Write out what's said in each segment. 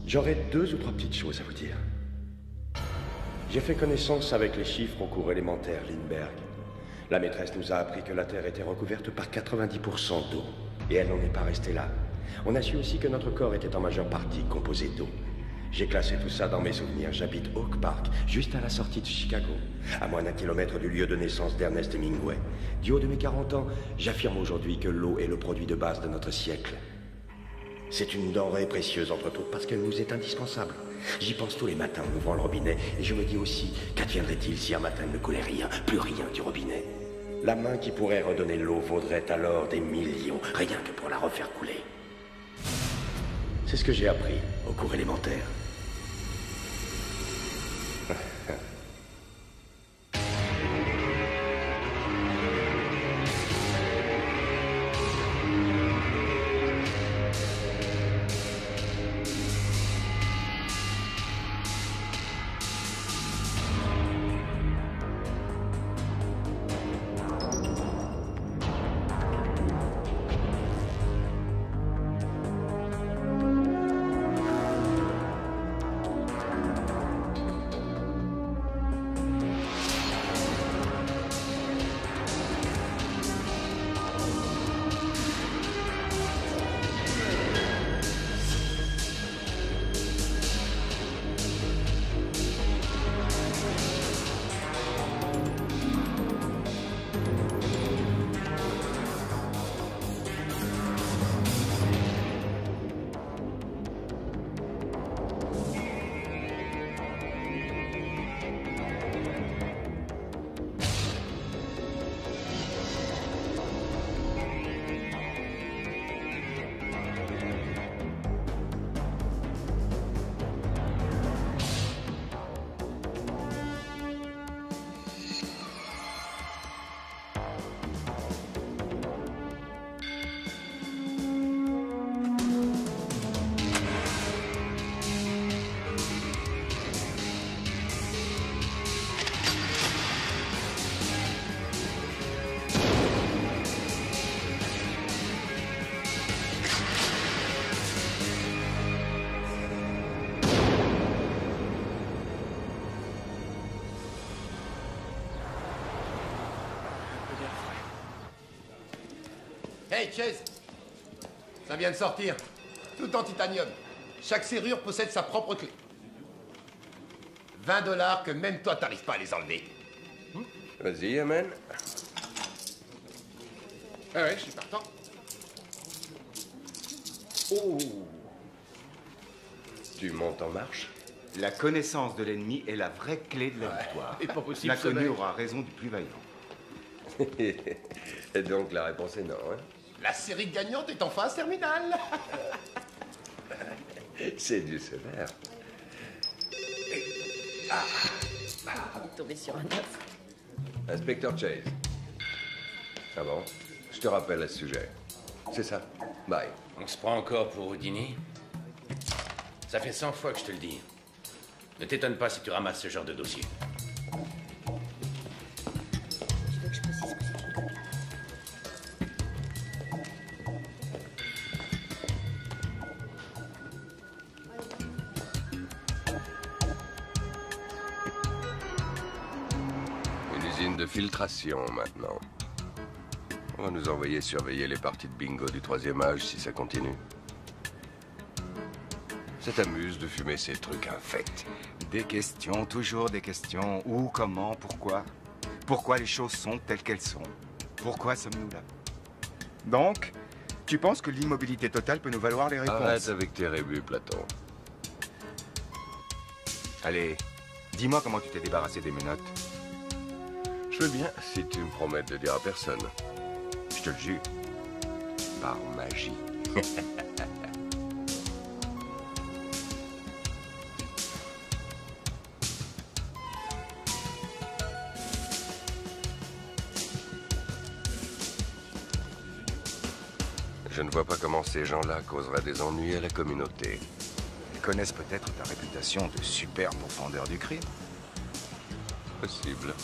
J'aurais 2 ou 3 petites choses à vous dire. J'ai fait connaissance avec les chiffres au cours élémentaire Lindbergh. La maîtresse nous a appris que la Terre était recouverte par 90% d'eau. Et elle n'en est pas restée là. On a su aussi que notre corps était en majeure partie composé d'eau. J'ai classé tout ça dans mes souvenirs. J'habite Oak Park, juste à la sortie de Chicago, à moins d'1 kilomètre du lieu de naissance d'Ernest Hemingway. Du haut de mes 40 ans, j'affirme aujourd'hui que l'eau est le produit de base de notre siècle. C'est une denrée précieuse entre toutes parce qu'elle nous est indispensable. J'y pense tous les matins en ouvrant le robinet et je me dis aussi, qu'adviendrait-il si un matin il ne coulait rien, plus rien du robinet? La main qui pourrait redonner l'eau vaudrait alors des millions, rien que pour la refaire couler. C'est ce que j'ai appris au cours élémentaire. Hey, Chase! Ça vient de sortir. Tout en titanium. Chaque serrure possède sa propre clé. 20 $ que même toi, t'arrives pas à les enlever. Vas-y, Amen. Ah ouais, je suis partant. Oh! Tu montes en marche? La connaissance de l'ennemi est la vraie clé de la victoire. Et pas possible, L'inconnu ce aura raison du plus vaillant. Et donc la réponse est non, hein? La série gagnante est en phase terminale. C'est du sévère. Il est tombé sur un œuf. Inspecteur Chase. Ah bon? Je te rappelle à ce sujet. C'est ça. Bye. On se prend encore pour Houdini? Ça fait 100 fois que je te le dis. Ne t'étonne pas si tu ramasses ce genre de dossier. Tu veux que je précise que c'est une copie? Une usine de filtration, maintenant. On va nous envoyer surveiller les parties de bingo du 3e âge si ça continue. Ça t'amuse de fumer ces trucs infects? Des questions, toujours des questions. Où, comment, pourquoi? Pourquoi les choses sont telles qu'elles sont? Pourquoi sommes-nous là? Donc, tu penses que l'immobilité totale peut nous valoir les réponses? Arrête avec tes rébus, Platon. Allez, dis-moi comment tu t'es débarrassé des menottes. Je veux bien si tu me promets de le dire à personne. Je te le jure. Par magie. Je ne vois pas comment ces gens-là causeraient des ennuis à la communauté. Ils connaissent peut-être ta réputation de super pourfendeur du crime. Possible.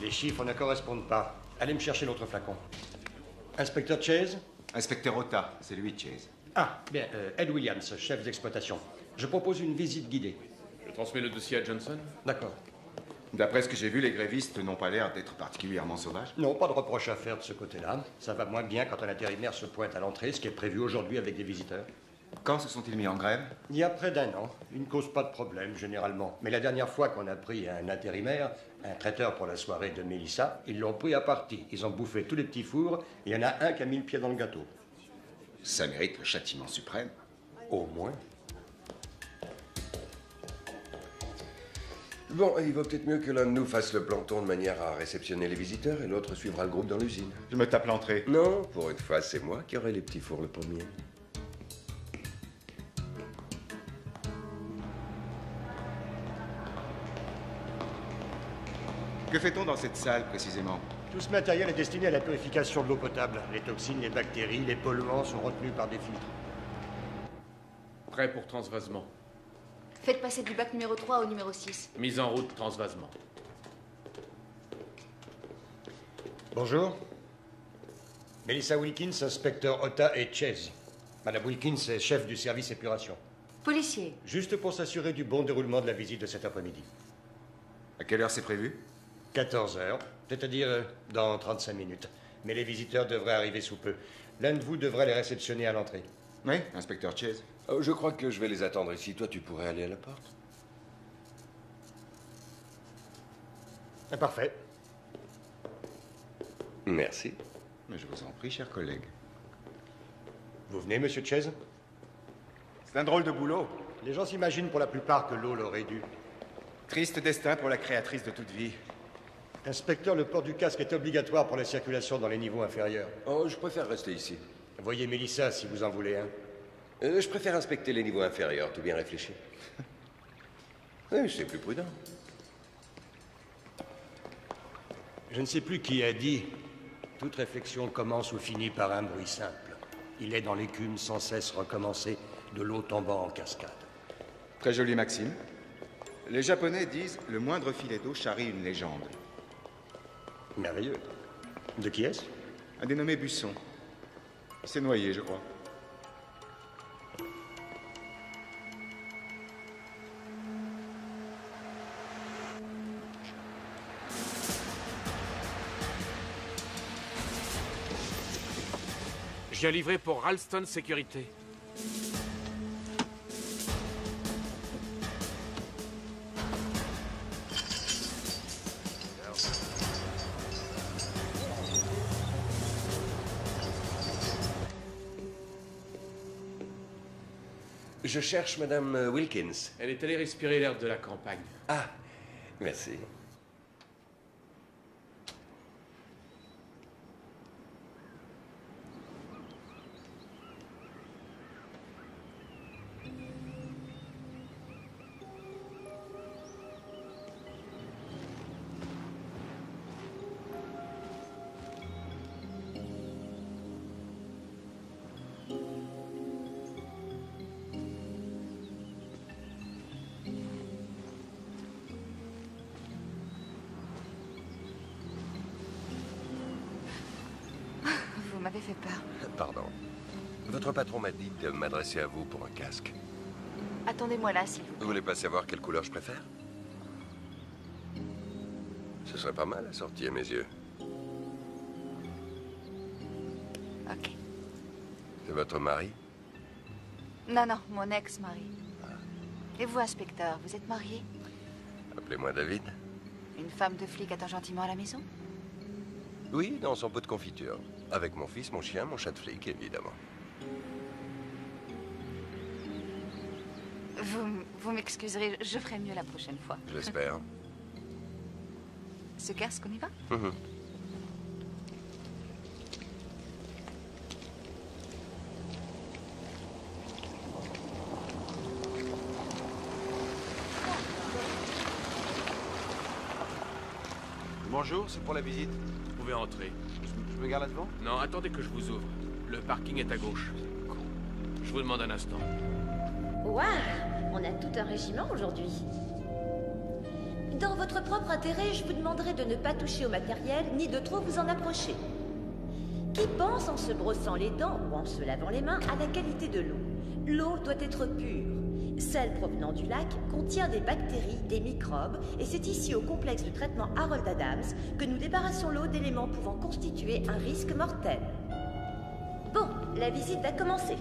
Les chiffres ne correspondent pas. Allez me chercher l'autre flacon. Inspecteur Chase, Inspecteur Ota, c'est lui, Chase. Ah, bien, Ed Williams, chef d'exploitation. Je propose une visite guidée. Je transmets le dossier à Johnson. D'accord. D'après ce que j'ai vu, les grévistes n'ont pas l'air d'être particulièrement sauvages. Non, pas de reproche à faire de ce côté-là. Ça va moins bien quand un intérimaire se pointe à l'entrée, ce qui est prévu aujourd'hui avec des visiteurs. Quand se sont-ils mis en grève? Il y a près d'1 an. Ils ne causent pas de problème, généralement. Mais la dernière fois qu'on a pris un intérimaire, un traiteur pour la soirée de Mélissa, ils l'ont pris à partie. Ils ont bouffé tous les petits fours, et il y en a un qui a mis le pied dans le gâteau. Ça mérite le châtiment suprême. Au moins. Bon, il vaut peut-être mieux que l'un de nous fasse le planton de manière à réceptionner les visiteurs et l'autre suivra le groupe dans l'usine. Je me tape l'entrée. Non, pour une fois, c'est moi qui aurai les petits fours le premier. Que fait-on dans cette salle, précisément? Tout ce matériel est destiné à la purification de l'eau potable. Les toxines, les bactéries, les polluants sont retenus par des filtres. Prêt pour transvasement. Faites passer du bac numéro 3 au numéro 6. Mise en route, transvasement. Bonjour. Melissa Wilkins, inspecteur Ota et Chase. Madame Wilkins est chef du service épuration. Policier. Juste pour s'assurer du bon déroulement de la visite de cet après-midi. À quelle heure c'est prévu? 14 heures, c'est-à-dire dans 35 minutes. Mais les visiteurs devraient arriver sous peu. L'un de vous devrait les réceptionner à l'entrée. Oui, inspecteur Chase. Oh, je crois que je vais les attendre ici. Toi, tu pourrais aller à la porte. Parfait. Merci. Mais je vous en prie, cher collègue. Vous venez, monsieur Chase? C'est un drôle de boulot. Les gens s'imaginent pour la plupart que l'eau l'aurait dû. Triste destin pour la créatrice de toute vie. Inspecteur, le port du casque est obligatoire pour la circulation dans les niveaux inférieurs. Oh, je préfère rester ici. Voyez Mélissa si vous en voulez un. Je préfère inspecter les niveaux inférieurs, tout bien réfléchi. Oui, c'est plus prudent. Je ne sais plus qui a dit « Toute réflexion commence ou finit par un bruit simple. Il est dans l'écume sans cesse recommencer, de l'eau tombant en cascade. » Très jolie maxime. Les Japonais disent « Le moindre filet d'eau charrie une légende Merveilleux. De qui est-ce? » Un dénommé Busson. Il s'est noyé, je crois. J'ai livré pour Ralston Sécurité. Je cherche Madame Wilkins. Elle est allée respirer l'air de la campagne. Ah, merci. Vous m'avez fait peur. Pardon. Votre patron m'a dit de m'adresser à vous pour un casque. Attendez-moi là, s'il vous plaît. Vous voulez pas savoir quelle couleur je préfère? Ce serait pas mal assorti à mes yeux. Ok. C'est votre mari? Non, non, mon ex-mari. Et vous, inspecteur, vous êtes marié? Appelez-moi David. Une femme de flic attend gentiment à la maison? Oui, dans son pot de confiture. Avec mon fils, mon chien, mon chat de flic, évidemment. Vous m'excuserez, je ferai mieux la prochaine fois. Je l'espère. Ce casque, on y va? Bonjour, c'est pour la visite. Vous pouvez entrer. Je me garde là devant? Non, attendez que je vous ouvre. Le parking est à gauche. Je vous demande un instant. Waouh, on a tout un régiment aujourd'hui. Dans votre propre intérêt, je vous demanderai de ne pas toucher au matériel, ni de trop vous en approcher. Qui pense en se brossant les dents ou en se lavant les mains à la qualité de l'eau? L'eau doit être pure. Celle provenant du lac contient des bactéries, des microbes, et c'est ici au complexe de traitement Harold Adams que nous débarrassons l'eau d'éléments pouvant constituer un risque mortel. Bon, la visite va commencer.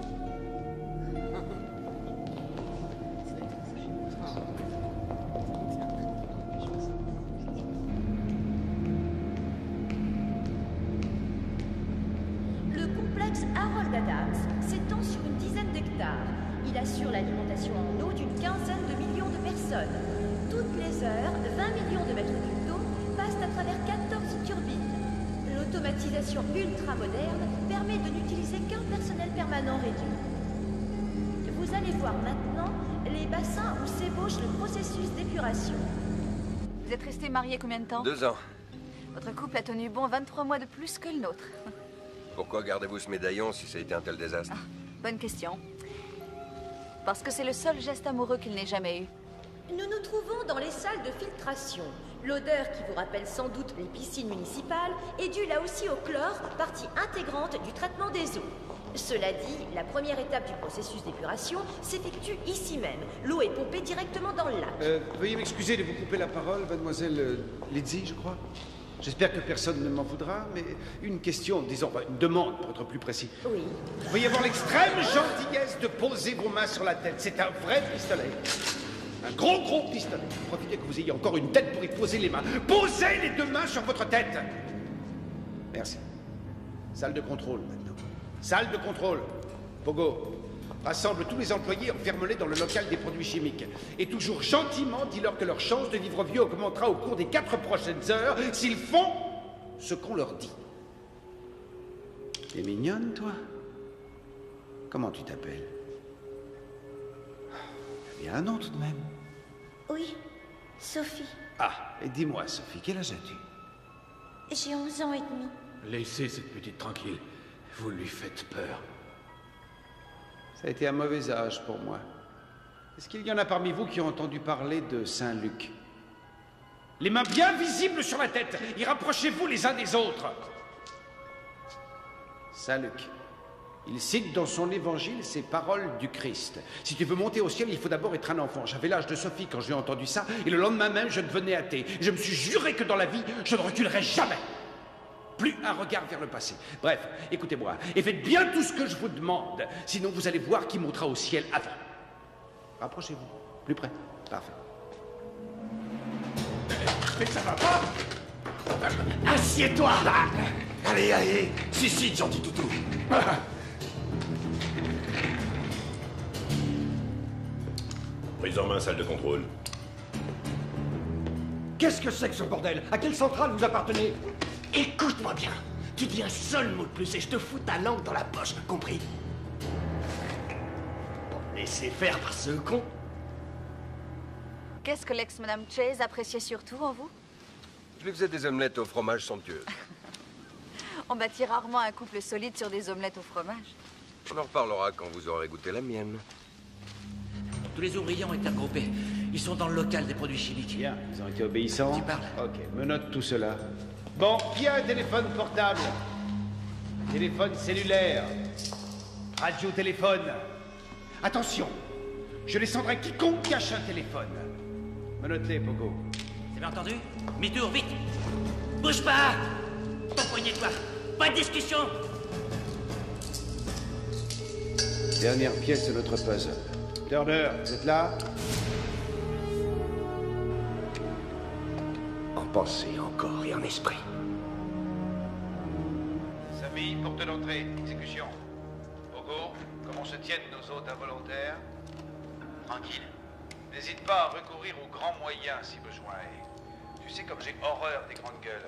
Le complexe Harold Adams s'étend sur une dizaine d'hectares. Il assure l'alimentation en eau d'une quinzaine de millions de personnes. Toutes les heures, 20 millions de mètres cubes d'eau passent à travers 14 turbines. L'automatisation ultra-moderne permet de n'utiliser qu'un personnel permanent réduit. Vous allez voir maintenant les bassins où s'ébauche le processus d'épuration. Vous êtes restés mariés combien de temps? 2 ans. Votre couple a tenu bon 23 mois de plus que le nôtre. Pourquoi gardez-vous ce médaillon si ça a été un tel désastre? Bonne question. Parce que c'est le seul geste amoureux qu'il n'ait jamais eu. Nous nous trouvons dans les salles de filtration. L'odeur qui vous rappelle sans doute les piscines municipales est due là aussi au chlore, partie intégrante du traitement des eaux. Cela dit, la première étape du processus d'épuration s'effectue ici même. L'eau est pompée directement dans le lac. Veuillez m'excuser de vous couper la parole, mademoiselle Lydie, je crois. J'espère que personne ne m'en voudra, mais une question, disons, une demande pour être plus précis. Oui. Veuillez avoir l'extrême gentillesse de poser vos mains sur la tête. C'est un vrai pistolet. Un gros pistolet. Profitez que vous ayez encore une tête pour y poser les mains. Posez les 2 mains sur votre tête. Merci. Salle de contrôle, maintenant. Salle de contrôle. Pogo, rassemble tous les employés, enferme-les dans le local des produits chimiques. Et toujours gentiment, dis-leur que leur chance de vivre vieux augmentera au cours des 4 prochaines heures s'ils font ce qu'on leur dit. T'es mignonne, toi? Comment tu t'appelles? T'as bien un nom, tout de même. Oui, Sophie. Ah, et dis-moi, Sophie, quel âge as-tu? J'ai 11 ans et demi. Laissez cette petite tranquille. Vous lui faites peur. Ça a été un mauvais âge pour moi. Est-ce qu'il y en a parmi vous qui ont entendu parler de Saint-Luc? Les mains bien visibles sur la tête, et rapprochez-vous les uns des autres. Saint-Luc, il cite dans son évangile ces paroles du Christ. Si tu veux monter au ciel, il faut d'abord être un enfant. J'avais l'âge de Sophie quand j'ai entendu ça, et le lendemain même, je devenais athée. Je me suis juré que dans la vie, je ne reculerai jamais. Plus un regard vers le passé. Bref, écoutez-moi, et faites bien tout ce que je vous demande, sinon vous allez voir qui montera au ciel avant. Rapprochez-vous, plus près. Parfait. Mais ça va pas? Assieds-toi! Allez, suicide, gentil toutou. Prise en main, salle de contrôle. Qu'est-ce que c'est que ce bordel? À quelle centrale vous appartenez? Écoute-moi bien. Tu dis un seul mot de plus et je te fous ta langue dans la poche, compris? Bon, laissez faire par ce con. Qu'est-ce que l'ex-Madame Chase appréciait surtout en vous? Je lui faisais des omelettes au fromage somptueux. On bâtit rarement un couple solide sur des omelettes au fromage. On en reparlera quand vous aurez goûté la mienne. Tous les ouvriers ont été regroupés. Ils sont dans le local des produits chimiques. Bien, ils ont été obéissants. Tu parles? Ok, me note tout cela. Bon, qui a un téléphone portable? Téléphone cellulaire. Radio-téléphone. Attention, je descendrai quiconque cache un téléphone. Me notez, Pogo. C'est bien entendu? Mi-tour, vite! Bouge pas! Ton poignet, toi! Pas de discussion! Dernière pièce de notre puzzle. Turner, vous êtes là? En pensée, en corps et en esprit. Samy, porte d'entrée, exécution. Pogo, comment se tiennent nos hôtes involontaires? Tranquille. N'hésite pas à recourir aux grands moyens si besoin est. Tu sais comme j'ai horreur des grandes gueules.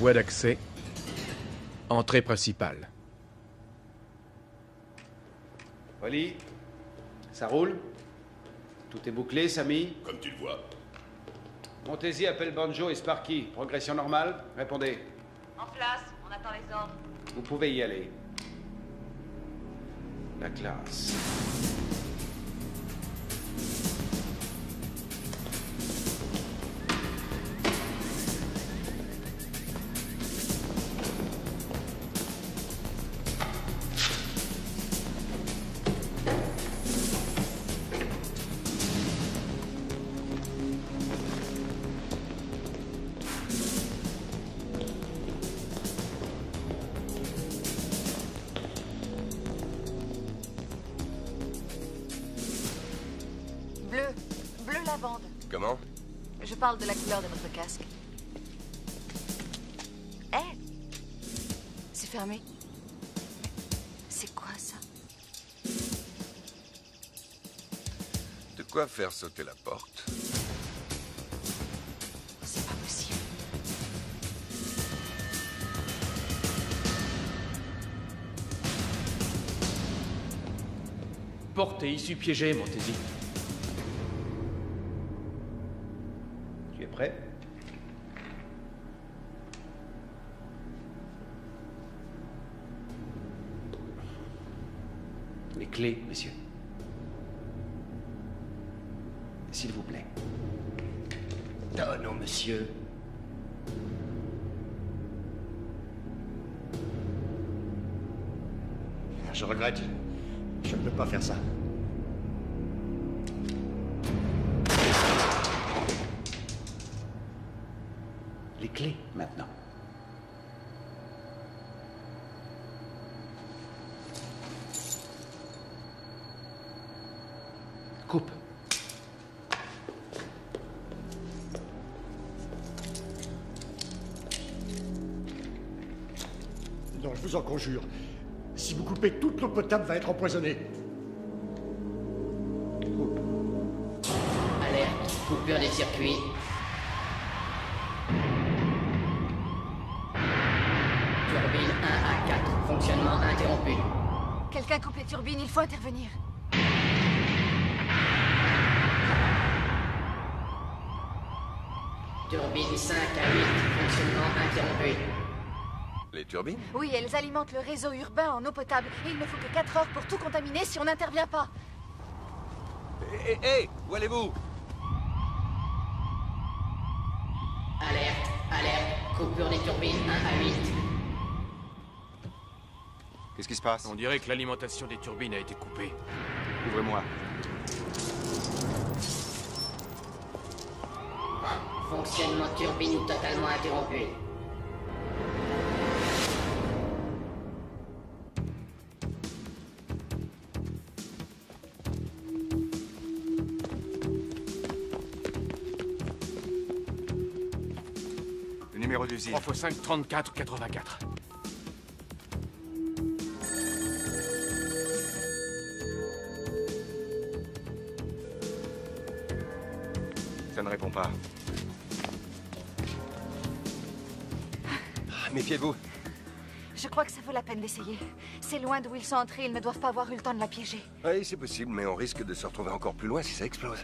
Voie d'accès. Entrée principale. Wally, ça roule? Tout est bouclé, Samy? Comme tu le vois. Montez-y appelle Banjo et Sparky. Progression normale? Répondez. En place, on attend les ordres. Vous pouvez y aller. La classe. Bleu lavande. Comment? Je parle de la couleur de votre casque. Hé! C'est fermé. C'est quoi ça? De quoi faire sauter la porte? C'est pas possible. Porte et issue piégée, Montesi. Tu es prêt? Les clés, messieurs. S'il vous plaît. Oh non, monsieur. Je regrette. Je ne peux pas faire ça. Les clés, maintenant. Coupe. Non, je vous en conjure. Si vous coupez, toute l'eau potable va être empoisonnée. Alerte, coupure des circuits. Turbine 1 à 4, fonctionnement interrompu. Quelqu'un coupe les turbines, il faut intervenir. Turbine 5 à 8, fonctionnement interrompu. Les turbines? Oui, elles alimentent le réseau urbain en eau potable. Et il ne faut que 4 heures pour tout contaminer si on n'intervient pas. Hé, où allez-vous? Alerte, alerte, coupure des turbines 1 à 8. Qu'est-ce qui se passe? On dirait que l'alimentation des turbines a été coupée. Ouvrez-moi. Fonctionnement turbine totalement interrompu. Le numéro d'usine. 3x5, 34, 84. Ça ne répond pas. Méfiez-vous. Je crois que ça vaut la peine d'essayer. C'est loin d'où ils sont entrés, ils ne doivent pas avoir eu le temps de la piéger. Oui, c'est possible, mais on risque de se retrouver encore plus loin si ça explose.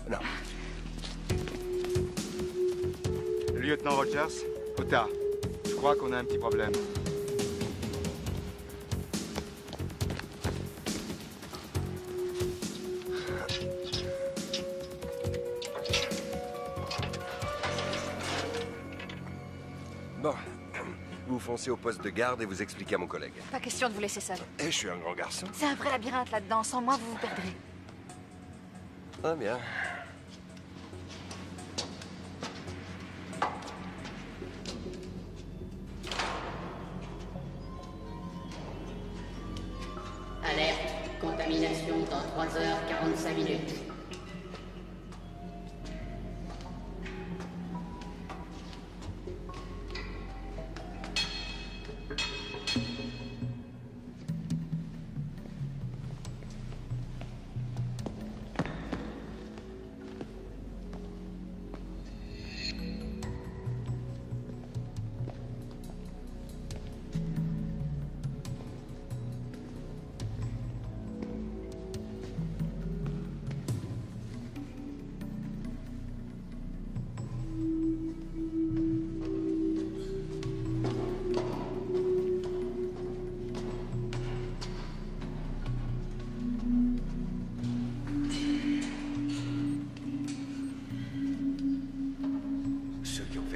Non. Le lieutenant Rogers, Ota, je crois qu'on a un petit problème. Bon, vous foncez au poste de garde et vous expliquez à mon collègue. Pas question de vous laisser seul. Et je suis un grand garçon. C'est un vrai labyrinthe là-dedans. Sans moi, vous vous perdrez. Ah bien. Alerte, contamination dans 3h45.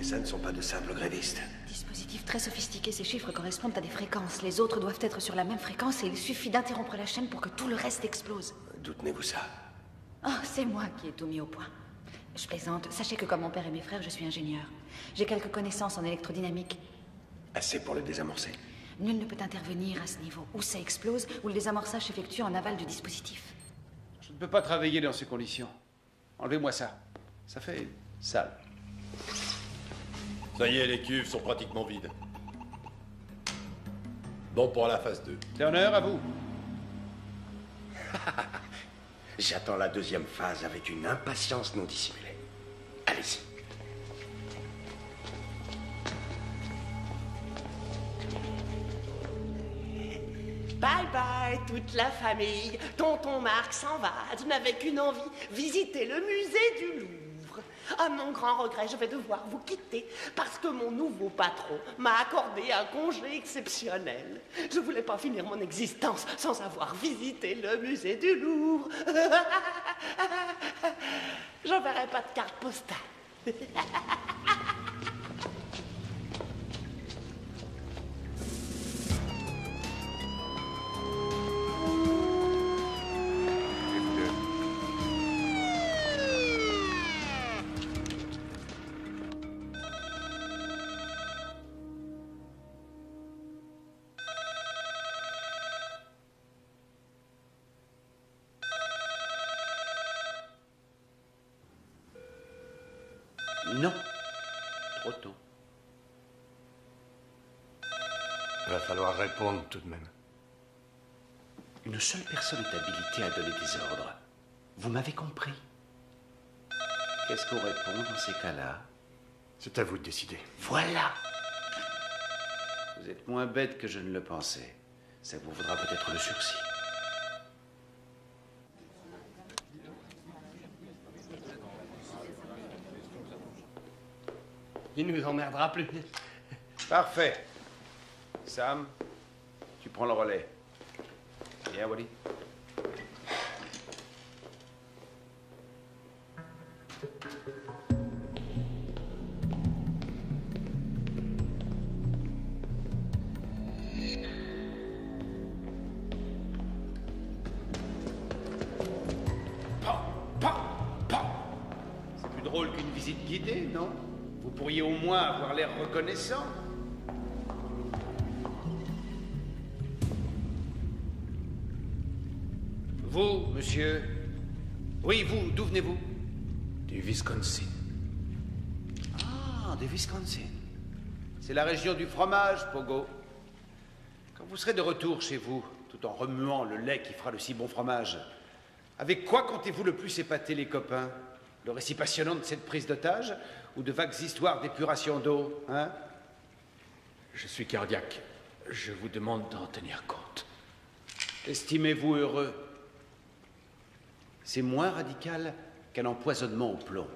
Ça ne sont pas de simples grévistes. Dispositif très sophistiqué, ces chiffres correspondent à des fréquences. Les autres doivent être sur la même fréquence et il suffit d'interrompre la chaîne pour que tout le reste explose. D'où tenez-vous ça? Oh, c'est moi qui ai tout mis au point. Je plaisante. Sachez que comme mon père et mes frères, je suis ingénieur. J'ai quelques connaissances en électrodynamique. Assez pour le désamorcer. Nul ne peut intervenir à ce niveau. Ou ça explose, ou le désamorçage s'effectue en aval du dispositif. Je ne peux pas travailler dans ces conditions. Enlevez-moi ça. Ça fait sale. Ça y est, les cuves sont pratiquement vides. Bon pour la phase 2. Turner, à vous. J'attends la deuxième phase avec une impatience non dissimulée. Allez-y. Bye bye, toute la famille. Tonton Marc s'en va. Je n'avais qu'une envie, visiter le musée du Louvre. À mon grand regret, je vais devoir vous quitter parce que mon nouveau patron m'a accordé un congé exceptionnel. Je voulais pas finir mon existence sans avoir visité le musée du Louvre. J'enverrai pas de carte postale. Non. Trop tôt. Il va falloir répondre tout de même. Une seule personne est habilitée à donner des ordres. Vous m'avez compris. Qu'est-ce qu'on répond dans ces cas-là? C'est à vous de décider. Voilà. Vous êtes moins bête que je ne le pensais. Ça vous vaudra peut-être le sursis. Il nous emmerdera plus. Parfait. Sam, tu prends le relais. Viens, Wally. C'est plus drôle qu'une visite guidée, non? Vous pourriez au moins avoir l'air reconnaissant. Vous, monsieur... Oui, vous, d'où venez-vous? Du Wisconsin. Ah, du Wisconsin. C'est la région du fromage, Pogo. Quand vous serez de retour chez vous, tout en remuant le lait qui fera le si bon fromage, avec quoi comptez-vous le plus épater les copains? Le récit passionnant de cette prise d'otage ou de vagues histoires d'épuration d'eau, hein? Je suis cardiaque. Je vous demande d'en tenir compte. Estimez-vous heureux? C'est moins radical qu'un empoisonnement au plomb.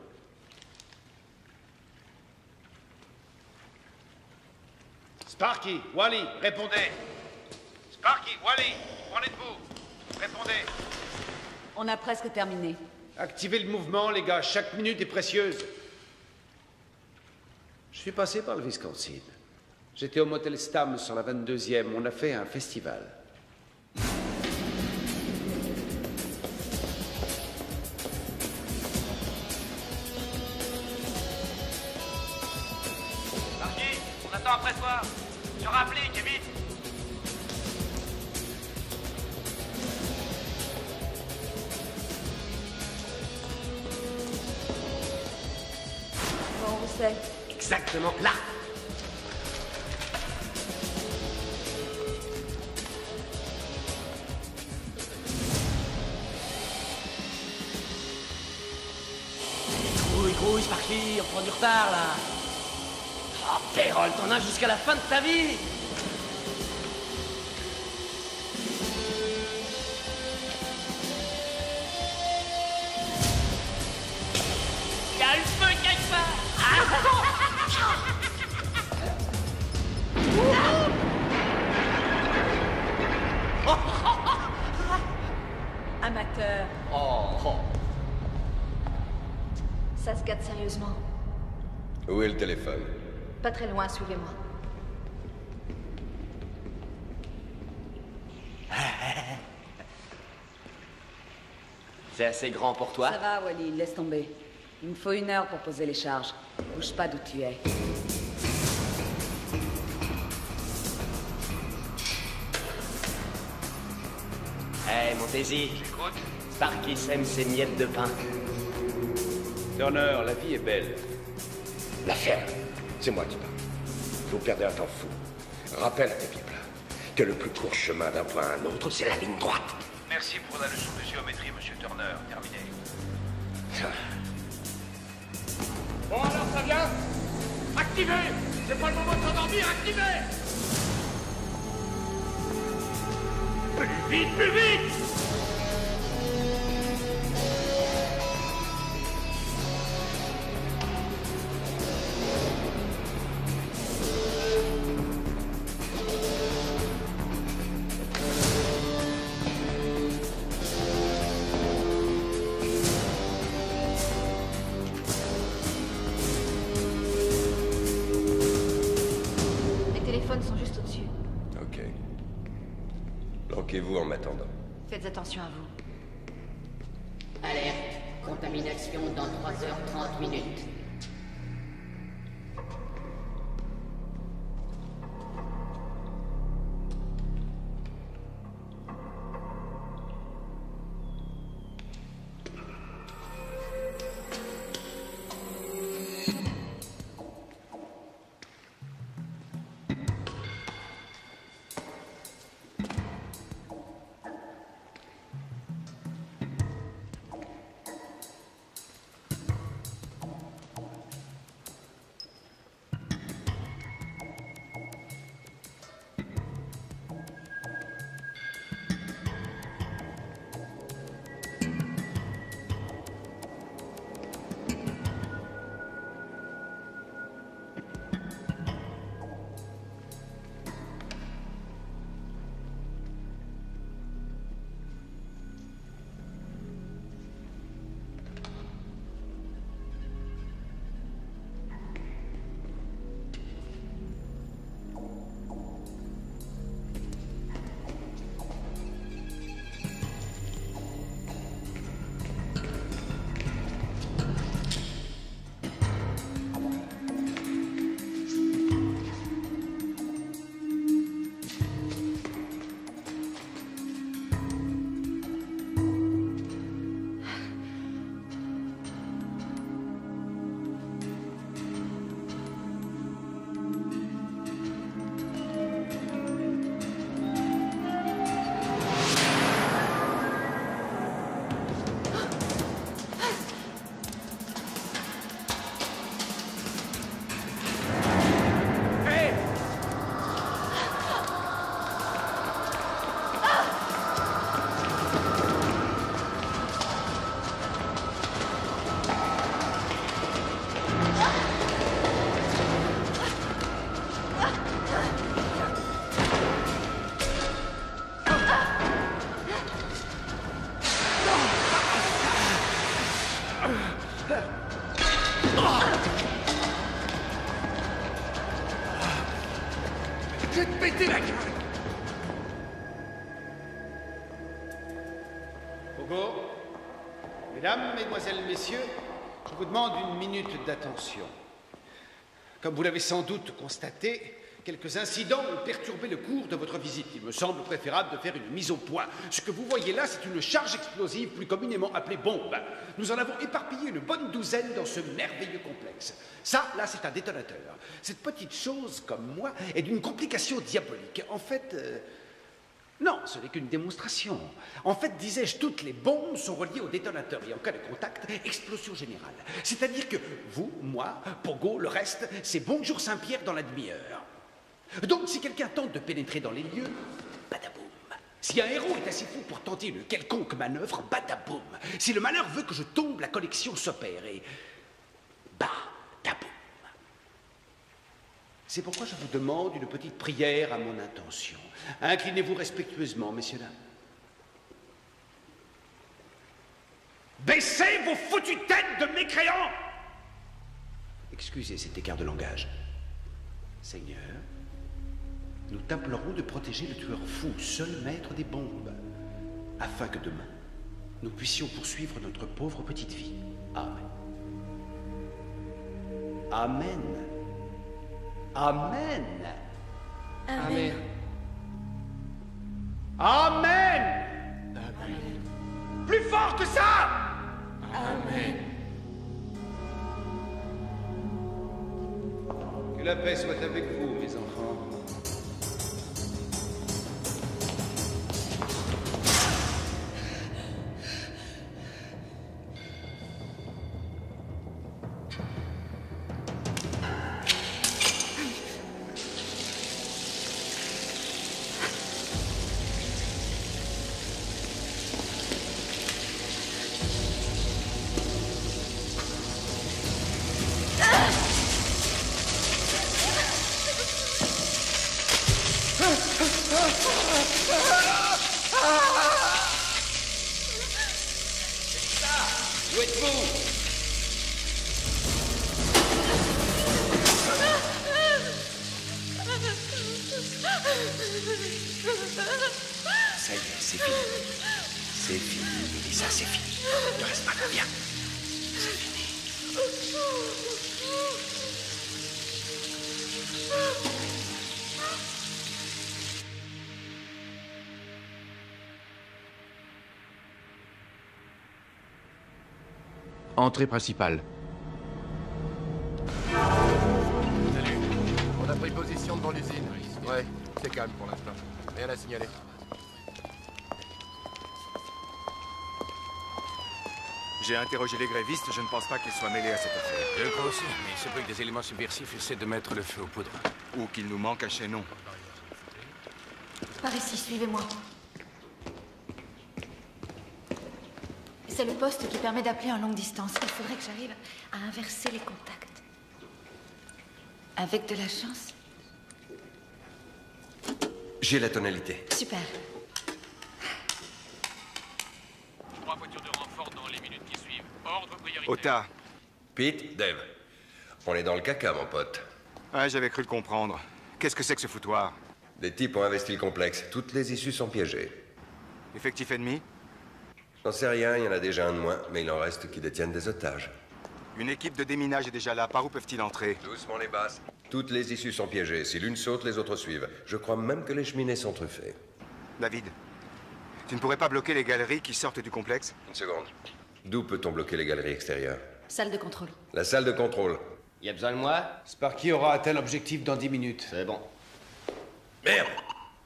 Sparky, Wally, répondez. Sparky, Wally, où en êtes-vous? Répondez. On a presque terminé. Activez le mouvement, les gars. Chaque minute est précieuse. Je suis passé par le Wisconsin. J'étais au motel Stam sur la 22e. On a fait un festival. Marquis, on attend après toi. Je rapplique, vite. Bon, où c'est? Exactement là. Grouille, Sparky, on prend du retard, là. Oh, Pérol, t'en as jusqu'à la fin de ta vie. Il y a le feu quelque part. Amateur. Oh. Ça se gâte sérieusement. Où est le téléphone? Pas très loin, suivez-moi. C'est assez grand pour toi? Ça va, Wally, laisse tomber. Il me faut 1 heure pour poser les charges. Bouge pas d'où tu es. Hey, Montesi. J'écoute. Sparky sème ses miettes de pain. Turner, la vie est belle. L'affaire, c'est moi qui parle. Vous perdez un temps fou. Rappelle à tes pieds plats que le plus court chemin d'un point à un autre, c'est la ligne droite. Merci pour la leçon de géométrie, monsieur Turner. Terminé. Bon alors, ça vient? Activez! C'est pas le moment de s'endormir, activez! Plus vite, plus vite! Les téléphones sont juste au-dessus. Ok. Planquez-vous en m'attendant. Faites attention à vous. Alerte. Contamination dans 3h30 minutes. Je vais te péter la gueule! Pogo, mesdames, mesdemoiselles, messieurs, je vous demande 1 minute d'attention. Comme vous l'avez sans doute constaté, quelques incidents ont perturbé le cours de votre visite. Il me semble préférable de faire une mise au point. Ce que vous voyez là, c'est une charge explosive plus communément appelée bombe. Nous en avons éparpillé une bonne douzaine dans ce merveilleux complexe. Ça, là, c'est un détonateur. Cette petite chose, comme moi, est d'une complication diabolique. En fait... Non, ce n'est qu'une démonstration. En fait, disais-je, toutes les bombes sont reliées au détonateur et en cas de contact, explosion générale. C'est-à-dire que vous, moi, Pogo, le reste, c'est bonjour Saint-Pierre dans la demi-heure. Donc, si quelqu'un tente de pénétrer dans les lieux, badaboum. Si un héros est assez fou pour tenter une quelconque manœuvre, badaboum. Si le malheur veut que je tombe, la collection s'opère et... badaboum. C'est pourquoi je vous demande une petite prière à mon intention. Inclinez-vous respectueusement, messieurs, dames. Baissez vos foutues têtes de mécréants! Excusez cet écart de langage. Seigneur, nous t'implorons de protéger le tueur fou, seul maître des bombes, afin que demain, nous puissions poursuivre notre pauvre petite vie. Amen. Amen. Amen. Amen. Amen. Plus fort que ça. Amen. Que la paix soit avec vous, mes enfants. Où êtes-vous? Ça y est, c'est fini. C'est fini, Mélissa, c'est fini. Ne reste pas là, viens. C'est fini. Entrée principale. Salut. On a pris position devant l'usine. Ouais, c'est calme pour l'instant. Rien à signaler. J'ai interrogé les grévistes, je ne pense pas qu'ils soient mêlés à cette affaire. Je le crois aussi, mais il se peut que des éléments subversifs essaient de mettre le feu aux poudres. Ou qu'il nous manque un chaînon. Par ici, suivez-moi. C'est le poste qui permet d'appeler en longue distance. Il faudrait que j'arrive à inverser les contacts. Avec de la chance. J'ai la tonalité. Super. 3 voitures de renfort dans les minutes qui suivent. Ordre prioritaire. Ota. Pete, Dave. On est dans le caca, mon pote. Ouais, j'avais cru le comprendre. Qu'est-ce que c'est que ce foutoir? Des types ont investi le complexe. Toutes les issues sont piégées. Effectif ennemi? J'en sais rien, il y en a déjà un de moins, mais il en reste qui détiennent des otages. Une équipe de déminage est déjà là. Par où peuvent-ils entrer? Doucement les basses. Toutes les issues sont piégées. Si l'une saute, les autres suivent. Je crois même que les cheminées sont truffées. David, tu ne pourrais pas bloquer les galeries qui sortent du complexe? Une seconde. D'où peut-on bloquer les galeries extérieures? Salle de contrôle. La salle de contrôle. Y a besoin de moi? Sparky aura atteint l'objectif dans 10 minutes. C'est bon. Merde!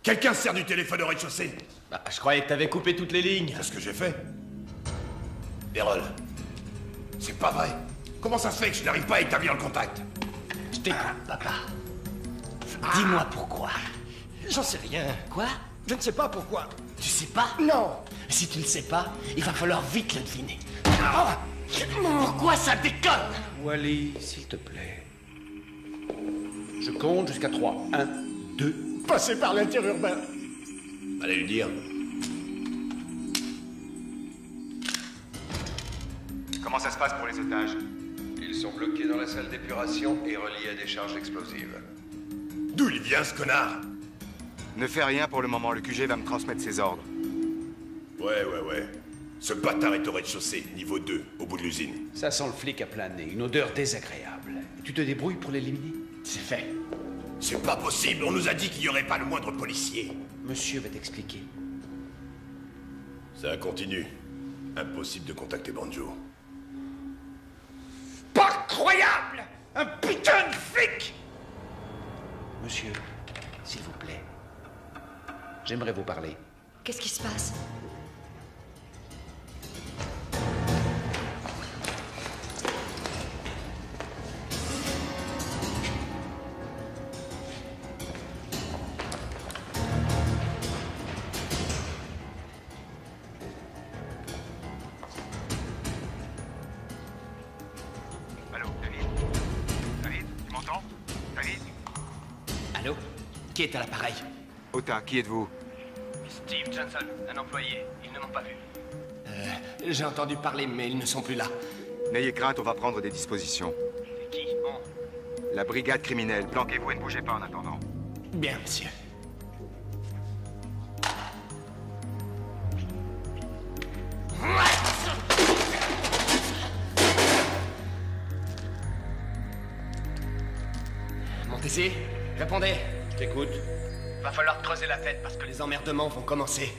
Quelqu'un se sert du téléphone au rez-de-chaussée. Bah, je croyais que t'avais coupé toutes les lignes. C'est ce que j'ai fait. Errol, c'est pas vrai. Comment ça se fait que je n'arrive pas à établir le contact? Je t'écoute, papa. Dis-moi pourquoi. J'en sais rien. Quoi? Je ne sais pas pourquoi. Tu sais pas? Non. Si tu ne sais pas, il va falloir vite le deviner. Pourquoi ça déconne? Wally, s'il te plaît. Je compte jusqu'à 3. 1, 2. Passer par l'interurbain. Allez lui dire. Comment ça se passe pour les otages? Ils sont bloqués dans la salle d'épuration et reliés à des charges explosives. D'où il vient, ce connard? Ne fais rien pour le moment, le QG va me transmettre ses ordres. Ouais. Ce bâtard est au rez-de-chaussée, niveau 2, au bout de l'usine. Ça sent le flic à plein nez, une odeur désagréable. Tu te débrouilles pour l'éliminer? C'est fait. C'est pas possible, on nous a dit qu'il n'y aurait pas le moindre policier. Monsieur va t'expliquer. Ça continue. Impossible de contacter Banjo. Pas croyable! Un putain de flic! Monsieur, s'il vous plaît. J'aimerais vous parler. Qu'est-ce qui se passe? Allô, David? David, tu m'entends? David? Allô? Qui est à l'appareil? Ota, qui êtes-vous? Steve Johnson, un employé. Ils ne m'ont pas vu. J'ai entendu parler, mais ils ne sont plus là. N'ayez crainte, on va prendre des dispositions. C'est qui? On. La brigade criminelle. Planquez-vous et ne bougez pas en attendant. Bien, monsieur. Montesi, répondez. Je t'écoute. Va falloir creuser la tête parce que les emmerdements vont commencer.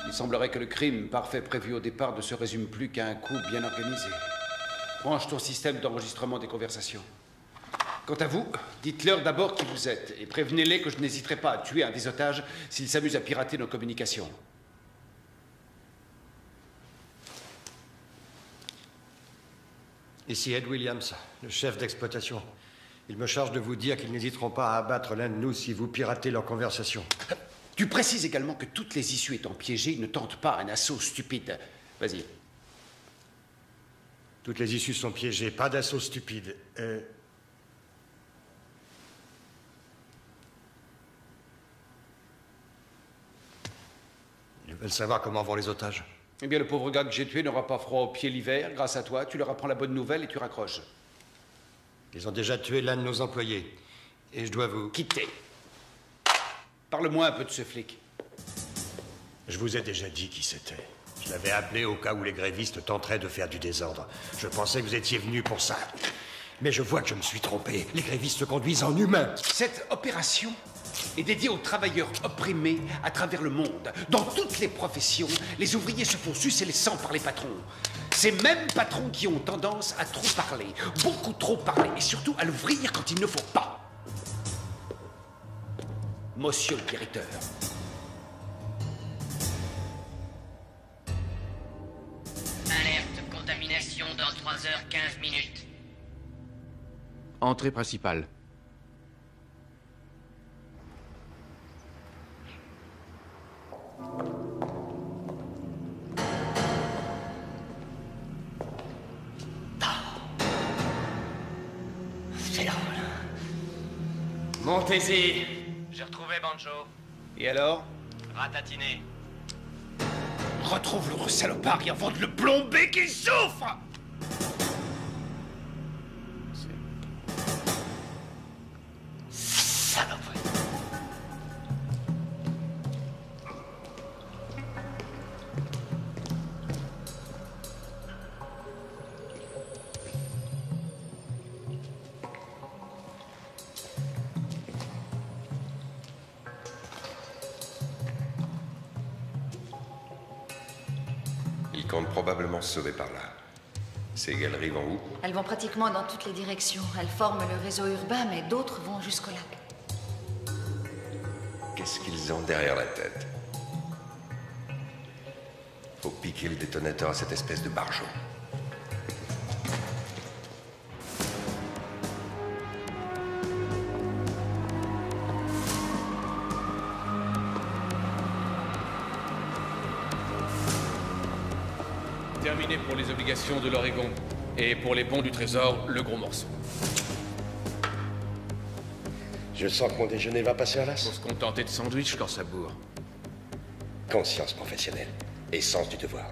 Il semblerait que le crime parfait prévu au départ ne se résume plus qu'à un coup bien organisé. Branche ton système d'enregistrement des conversations. Quant à vous, dites-leur d'abord qui vous êtes et prévenez-les que je n'hésiterai pas à tuer un des otages s'ils s'amusent à pirater nos communications. Ici Ed Williams, le chef d'exploitation. Il me charge de vous dire qu'ils n'hésiteront pas à abattre l'un de nous si vous piratez leur conversation. Tu précises également que toutes les issues étant piégées, ils ne tentent pas un assaut stupide. Vas-y. Toutes les issues sont piégées, pas d'assaut stupide. Ils veulent savoir comment vont les otages. Eh bien, le pauvre gars que j'ai tué n'aura pas froid aux pieds l'hiver. Grâce à toi, tu leur apprends la bonne nouvelle et tu raccroches. Ils ont déjà tué l'un de nos employés. Et je dois vous... Quitter. Parle-moi un peu de ce flic. Je vous ai déjà dit qui c'était. Je l'avais appelé au cas où les grévistes tenteraient de faire du désordre. Je pensais que vous étiez venu pour ça. Mais je vois que je me suis trompé. Les grévistes se conduisent en humains. Cette opération est dédiée aux travailleurs opprimés à travers le monde. Dans toutes les professions, les ouvriers se font sucer les sangs par les patrons. Ces mêmes patrons qui ont tendance à trop parler, beaucoup trop parler, et surtout à l'ouvrir quand il ne faut pas. Monsieur le directeur. Alerte, contamination dans 3h15. Entrée principale. C'est drôle. Montez-y. J'ai retrouvé Banjo. Et alors? Ratatiné. Retrouve le salopard et avant de le plomber qu'il souffre! Saloperie. Ils comptent probablement se sauver par là. Ces galeries vont où? Elles vont pratiquement dans toutes les directions. Elles forment le réseau urbain, mais d'autres vont jusqu'au lac. Qu'est-ce qu'ils ont derrière la tête? Faut piquer le détonateur à cette espèce de barjot. Terminé pour les obligations de l'Oregon. Et pour les bons du Trésor, le gros morceau. Je sens que mon déjeuner va passer à l'as. Faut se contenter de sandwich quand ça bourre. Conscience professionnelle et sens du devoir.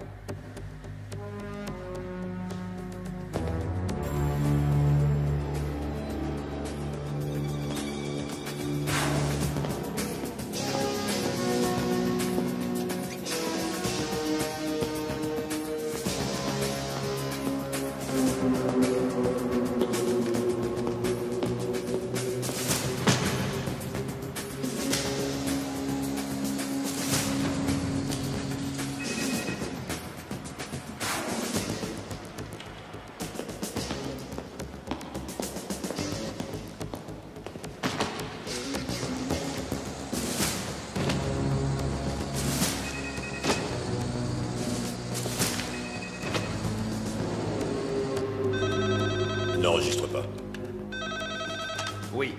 N'enregistre pas. Oui.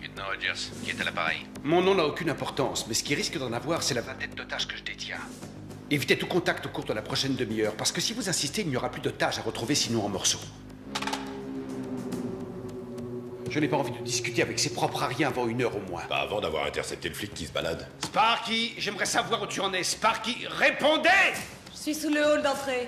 Lieutenant Rogers, qui est à l'appareil? Mon nom n'a aucune importance, mais ce qui risque d'en avoir, c'est la vingtaine d'otages que je détiens. Évitez tout contact au cours de la prochaine demi-heure, parce que si vous insistez, il n'y aura plus d'otages à retrouver sinon en morceaux. Je n'ai pas envie de discuter avec ses propres ariens avant 1 heure au moins. Pas avant d'avoir intercepté le flic qui se balade. Sparky, j'aimerais savoir où tu en es. Sparky, répondez! Je suis sous le hall d'entrée.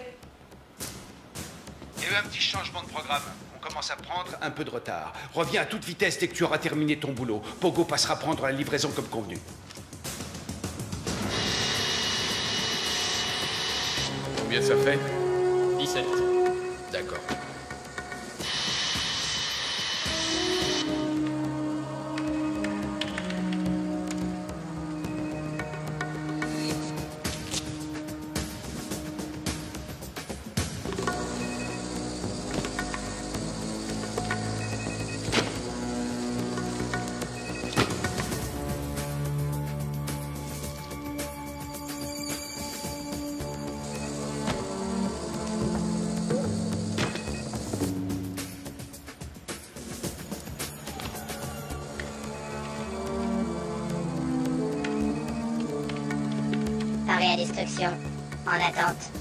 Il y a eu un petit changement de programme. On commence à prendre un peu de retard. Reviens à toute vitesse dès que tu auras terminé ton boulot. Pogo passera prendre la livraison comme convenu. Combien ça fait? 17. D'accord. Paré à destruction. En attente.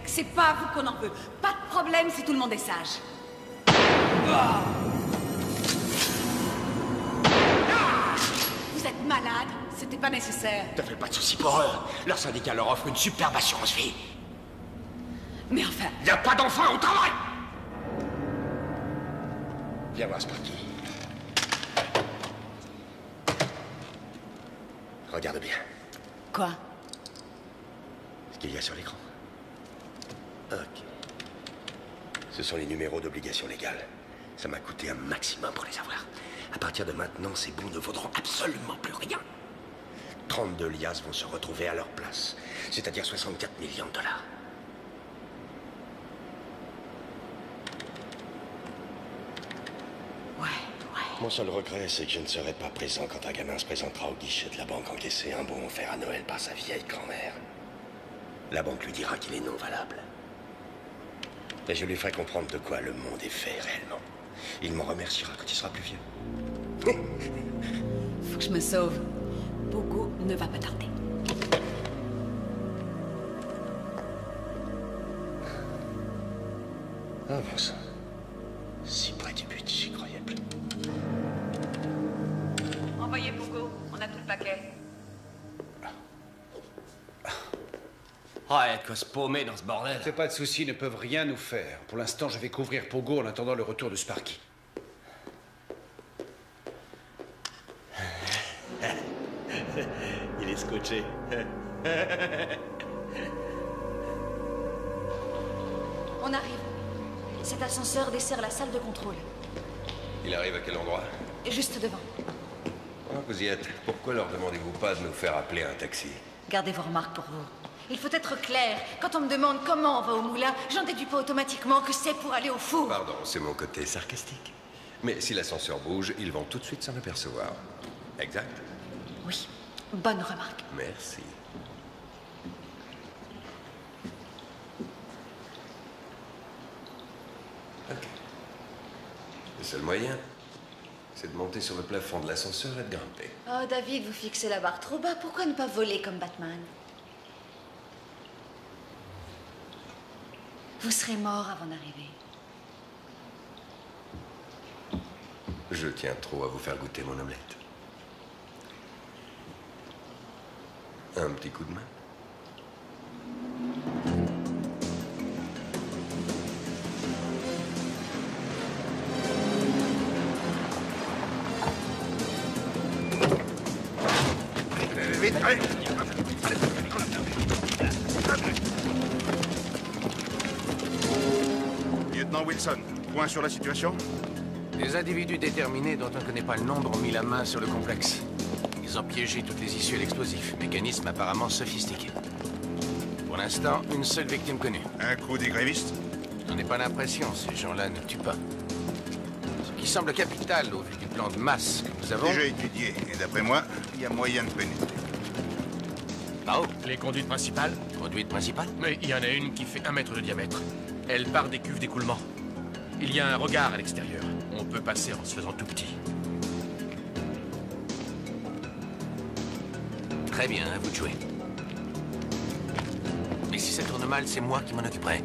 C'est pas à vous qu'on en veut. Pas de problème si tout le monde est sage. Vous êtes malade. C'était pas nécessaire. Ne fais pas de soucis pour eux. Leur syndicat leur offre une superbe assurance vie. Mais enfin... Y a pas d'enfants au travail! Viens voir, Sparky. Regarde bien. Quoi? Ce qu'il y a sur l'écran. Ok. Ce sont les numéros d'obligation légale. Ça m'a coûté un maximum pour les avoir. À partir de maintenant, ces bons ne vaudront absolument plus rien. 32 liasses vont se retrouver à leur place. C'est-à-dire 64 millions de dollars. Mon seul regret, c'est que je ne serai pas présent quand un gamin se présentera au guichet de la banque encaisser un bon offert à Noël par sa vieille grand-mère. La banque lui dira qu'il est non valable. Et je lui ferai comprendre de quoi le monde est fait réellement. Il m'en remerciera quand il sera plus vieux. Faut que je me sauve. Pogo ne va pas tarder. Ah bon sang. Si près du but, j'y croyais plus. Envoyez Pogo, on a tout le paquet. Ah, il y a de quoi se paumer dans ce bordel. C'est pas de souci, ils ne peuvent rien nous faire. Pour l'instant, je vais couvrir Pogo en attendant le retour de Sparky. Il est scotché. On arrive. Cet ascenseur dessert la salle de contrôle. Il arrive à quel endroit? Juste devant. Ah, vous y êtes. Pourquoi leur demandez-vous pas de nous faire appeler un taxi? Gardez vos remarques pour vous. Il faut être clair. Quand on me demande comment on va au moulin, j'en déduis pas automatiquement que c'est pour aller au four. Pardon, c'est mon côté sarcastique. Mais si l'ascenseur bouge, ils vont tout de suite s'en apercevoir. Exact? Oui, bonne remarque. Merci. Ok. Le seul moyen, c'est de monter sur le plafond de l'ascenseur et de grimper. Oh, David, vous fixez la barre trop bas. Pourquoi ne pas voler comme Batman? Vous serez mort avant d'arriver. Je tiens trop à vous faire goûter mon omelette. Un petit coup de main. Vite, allez! Lieutenant Wilson, point sur la situation? Des individus déterminés dont on ne connaît pas le nombre ont mis la main sur le complexe. Ils ont piégé toutes les issues à l'explosif, mécanisme apparemment sophistiqué. Pour l'instant, une seule victime connue. Un coup des grévistes? J'en ai pas l'impression, ces gens-là ne tuent pas. Ce qui semble capital au vu du plan de masse que nous avons... Déjà étudié, et d'après moi, il y a moyen de pénétrer. Par où? Les conduites principales? Conduite principale? Mais il y en a une qui fait 1 mètre de diamètre. Elle part des cuves d'écoulement. Il y a un regard à l'extérieur. On peut passer en se faisant tout petit. Très bien, à vous de jouer. Mais si ça tourne mal, c'est moi qui m'en occuperai.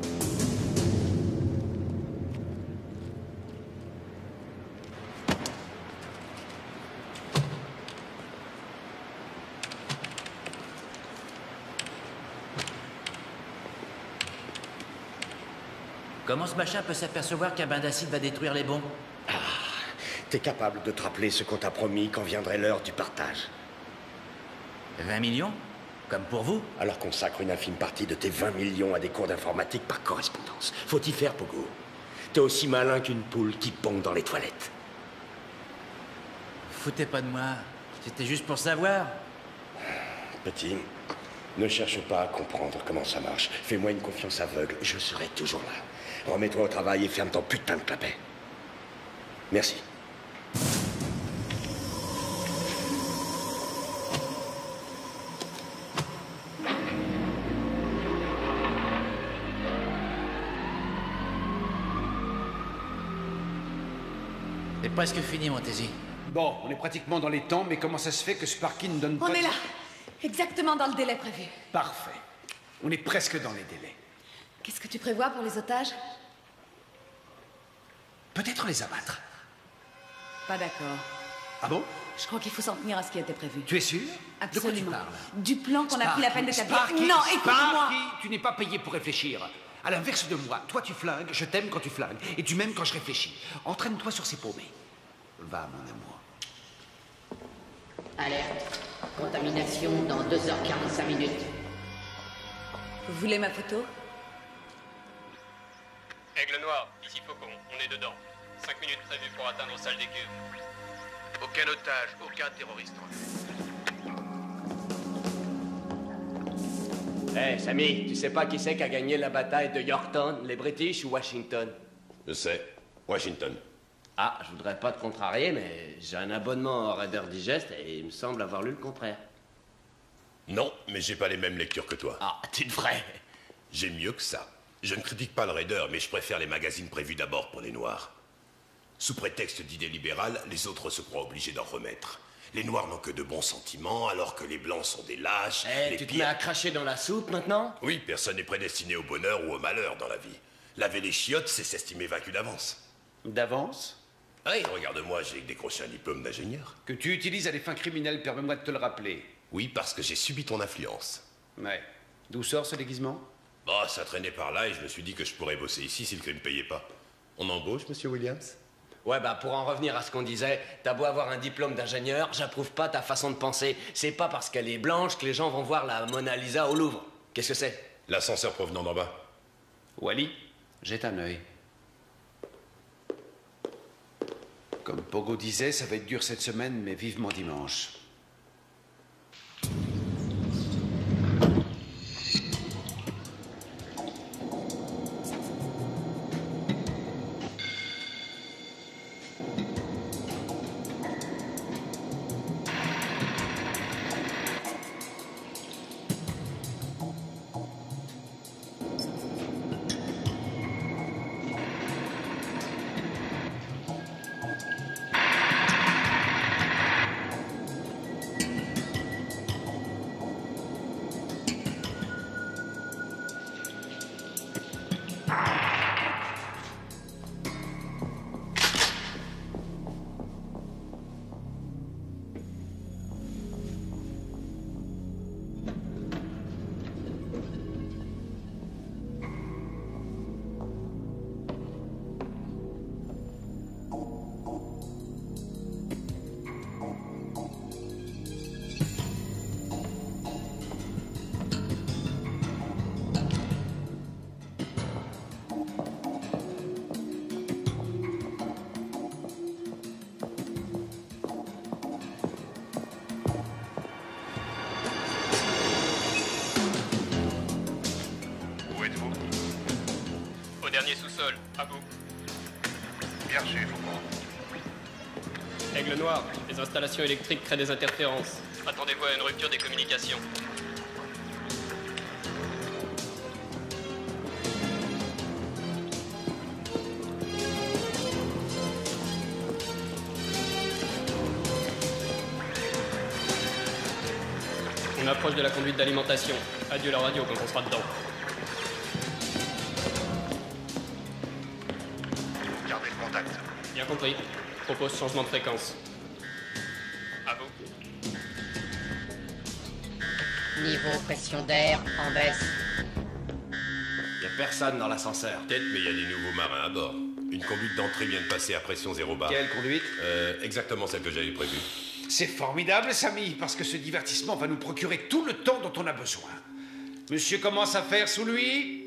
Comment ce machin peut s'apercevoir qu'un bain d'acide va détruire les bombes? T'es capable de te rappeler ce qu'on t'a promis quand viendrait l'heure du partage. 20 millions? Comme pour vous? Alors consacre une infime partie de tes 20 millions à des cours d'informatique par correspondance. Faut y faire, Pogo. T'es aussi malin qu'une poule qui pond dans les toilettes. Foutez pas de moi. C'était juste pour savoir. Petit, ne cherche pas à comprendre comment ça marche. Fais-moi une confiance aveugle, je serai toujours là. Remets-toi au travail et ferme ton putain de clapet. Merci. C'est presque fini, Montesi. Bon, on est pratiquement dans les temps, mais comment ça se fait que Sparky ne donne pas... On est là. Exactement dans le délai prévu. Parfait. On est presque dans les délais. Qu'est-ce que tu prévois pour les otages? Peut-être les abattre. Pas d'accord. Ah bon? Je crois qu'il faut s'en tenir à ce qui a été prévu. Tu es sûr? Absolument. De quoi tu parles? Du plan qu'on a pris la peine d'établir. Sparky, Non, écoute-moi. Sparky, tu n'es pas payé pour réfléchir. À l'inverse de moi, toi tu flingues, je t'aime quand tu flingues, et tu m'aimes quand je réfléchis. Entraîne-toi sur ces paumés. Va, mon amour. Alerte. Contamination dans 2h45 minutes. Vous voulez ma photo? Aigle noir, ici Faucon, on est dedans. 5 minutes prévues pour atteindre salle des cuves. Aucun otage, aucun terroriste. Hé, Sammy, tu sais pas qui c'est qui a gagné la bataille de Yorktown, les British ou Washington? Je sais. Washington. Ah, je voudrais pas te contrarier, mais j'ai un abonnement au Raider Digest et il me semble avoir lu le contraire. Non, mais j'ai pas les mêmes lectures que toi. Ah, tu devrais. J'ai mieux que ça. Je ne critique pas le Raider, mais je préfère les magazines prévus d'abord pour les Noirs. Sous prétexte d'idées libérales, les autres se croient obligés d'en remettre. Les Noirs n'ont que de bons sentiments, alors que les Blancs sont des lâches. Tu te mets à cracher dans la soupe maintenant? Oui, personne n'est prédestiné au bonheur ou au malheur dans la vie. Laver les chiottes, c'est s'estimer vaincu d'avance. D'avance? Oui, regarde-moi, j'ai décroché un diplôme d'ingénieur. Que tu utilises à des fins criminelles, permets-moi de te le rappeler. Oui, parce que j'ai subi ton influence. Ouais. D'où sort ce déguisement? Bah, ça traînait par là et je me suis dit que je pourrais bosser ici si le crime ne payait pas. On embauche, monsieur Williams? Ouais, bah pour en revenir à ce qu'on disait, t'as beau avoir un diplôme d'ingénieur, j'approuve pas ta façon de penser. C'est pas parce qu'elle est blanche que les gens vont voir la Mona Lisa au Louvre. Qu'est-ce que c'est? L'ascenseur provenant d'en bas. Wally, jette un œil. Comme Pogo disait, ça va être dur cette semaine, mais vivement dimanche. Dernier sous-sol, à vous. Bien reçu, Faucon. Aigle Noir, les installations électriques créent des interférences. Attendez-vous à une rupture des communications. On approche de la conduite d'alimentation. Adieu la radio quand on sera dedans. Gardez le contact. Bien compris. Propose changement de fréquence. À vous. Niveau pression d'air en baisse. Y a personne dans l'ascenseur. Peut-être, mais il y a des nouveaux marins à bord. Une conduite d'entrée vient de passer à pression 0 bar. Quelle conduite? Exactement celle que j'avais prévue. C'est formidable, Samy, parce que ce divertissement va nous procurer tout le temps dont on a besoin. Monsieur commence à faire sous lui.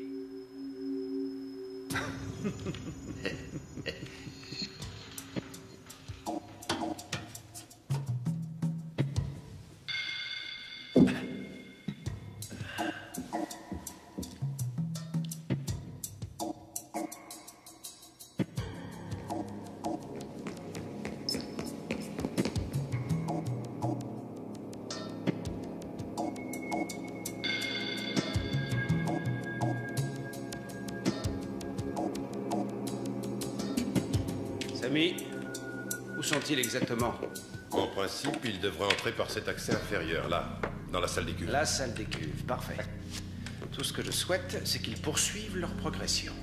Samy, où sont-ils exactement? En principe, ils devraient entrer par cet accès inférieur, là, dans la salle des cuves. La salle des cuves, parfait. Tout ce que je souhaite, c'est qu'ils poursuivent leur progression.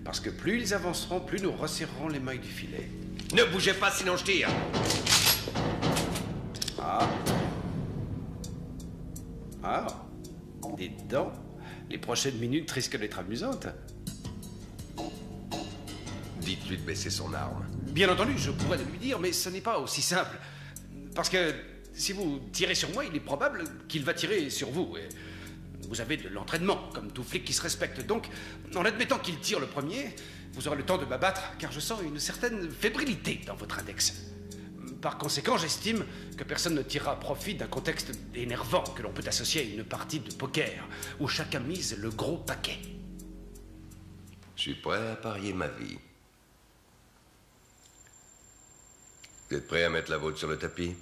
Parce que plus ils avanceront, plus nous resserrerons les mailles du filet. Ne bougez pas, sinon je tire. Ah, dis donc, les prochaines minutes risquent d'être amusantes. Dites-lui de baisser son arme. Bien entendu, je pourrais le lui dire, mais ce n'est pas aussi simple. Parce que si vous tirez sur moi, il est probable qu'il va tirer sur vous. Et vous avez de l'entraînement, comme tout flic qui se respecte. Donc, en admettant qu'il tire le premier, vous aurez le temps de m'abattre, car je sens une certaine fébrilité dans votre index. Par conséquent, j'estime que personne ne tirera profit d'un contexte énervant que l'on peut associer à une partie de poker, où chacun mise le gros paquet. Je suis prêt à parier ma vie. Vous êtes prêt à mettre la vôtre sur le tapis?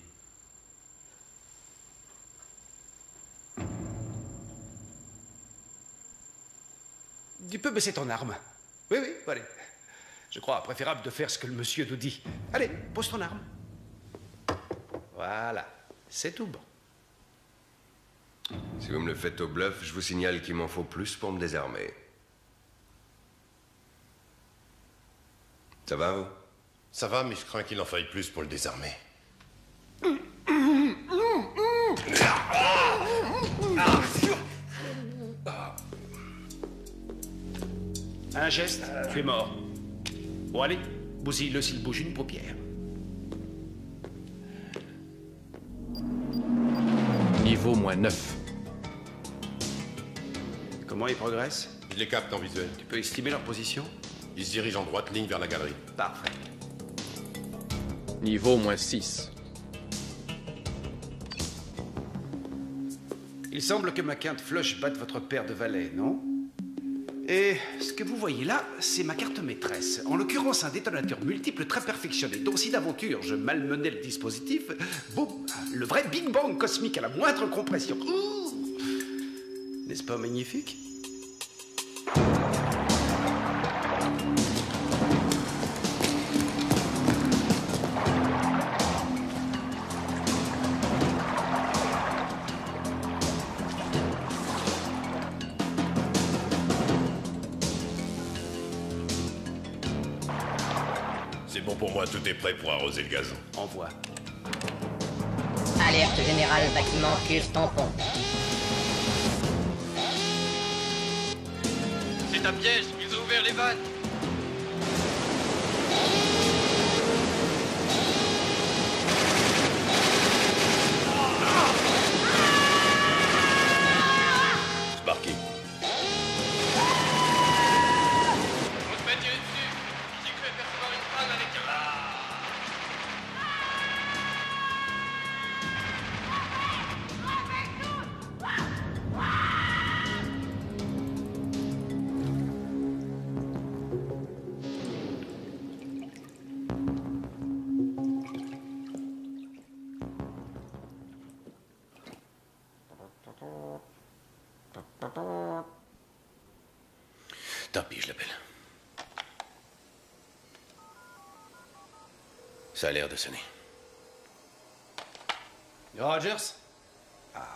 Tu peux baisser ton arme. Oui, allez. Je crois préférable de faire ce que le monsieur nous dit. Allez, pose ton arme. Voilà, c'est tout bon. Si vous me le faites au bluff, je vous signale qu'il m'en faut plus pour me désarmer. Ça va, vous? Ça va, mais je crains qu'il en faille plus pour le désarmer. Un geste, tu es mort. Bon, allez, bousille-le s'il bouge une paupière. Niveau -9. Comment ils progressent? Je les capte en visuel. Tu peux estimer leur position? Ils se dirigent en droite ligne vers la galerie. Parfait. Niveau -6. Il semble que ma quinte flush batte votre paire de valets, non? Et ce que vous voyez là, c'est ma carte maîtresse. En l'occurrence, un détonateur multiple très perfectionné, dont si d'aventure je malmenais le dispositif, boum, le vrai Big Bang cosmique à la moindre compression. N'est-ce pas magnifique? C'est bon pour moi, tout est prêt pour arroser le gazon. Envoie. Alerte générale bâtiment cuve tampon. C'est un piège, ils ont ouvert les vannes. Sparky. On se fait tirer dessus. Ici que je vais percevoir une panne avec Tant pis, je l'appelle. Ça a l'air de sonner. Rogers? Ah,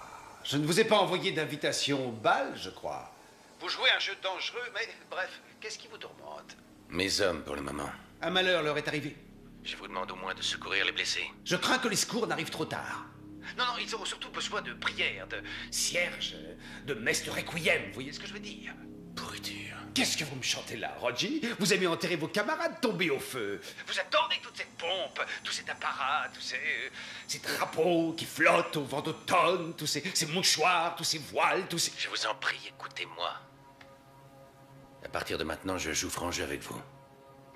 je ne vous ai pas envoyé d'invitation au bal, je crois. Vous jouez un jeu dangereux, mais bref, qu'est-ce qui vous tourmente? Mes hommes, pour le moment. Un malheur leur est arrivé. Je vous demande au moins de secourir les blessés. Je crains que les secours n'arrivent trop tard. Non, ils auront surtout besoin de prières, de cierges, de messes de requiem, vous voyez ce que je veux dire? Pourriture. Qu'est-ce que vous me chantez là, Roger? Vous aimez enterrer vos camarades tombés au feu. Vous attendez toute cette pompe, tout cet apparat, tous ces drapeaux qui flottent au vent d'automne, tous ces mouchoirs, tous ces voiles, tous ces... Je vous en prie, écoutez-moi. À partir de maintenant, je joue franc jeu avec vous.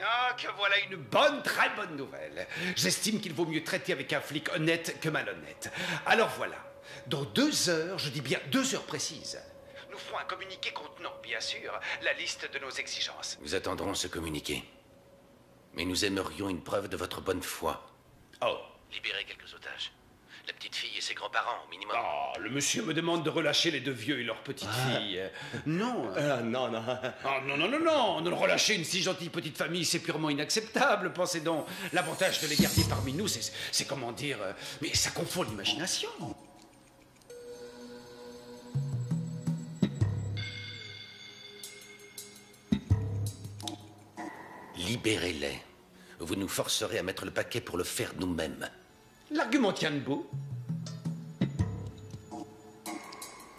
Ah, que voilà une très bonne nouvelle. J'estime qu'il vaut mieux traiter avec un flic honnête que malhonnête. Alors voilà, dans 2 heures, je dis bien 2 heures précises, nous ferons un communiqué contenant, bien sûr, la liste de nos exigences. Nous attendrons ce communiqué. Mais nous aimerions une preuve de votre bonne foi. Oh. Libérez quelques otages. La petite fille et ses grands-parents, au minimum. Oh, le monsieur me demande de relâcher les 2 vieux et leur petite fille. Non. Non. Oh, non. Ne relâcher une si gentille petite famille, c'est purement inacceptable. Pensez donc, l'avantage de les garder parmi nous, c'est comment dire... mais ça confond l'imagination. Libérez-les. Vous nous forcerez à mettre le paquet pour le faire nous-mêmes. L'argument tient debout.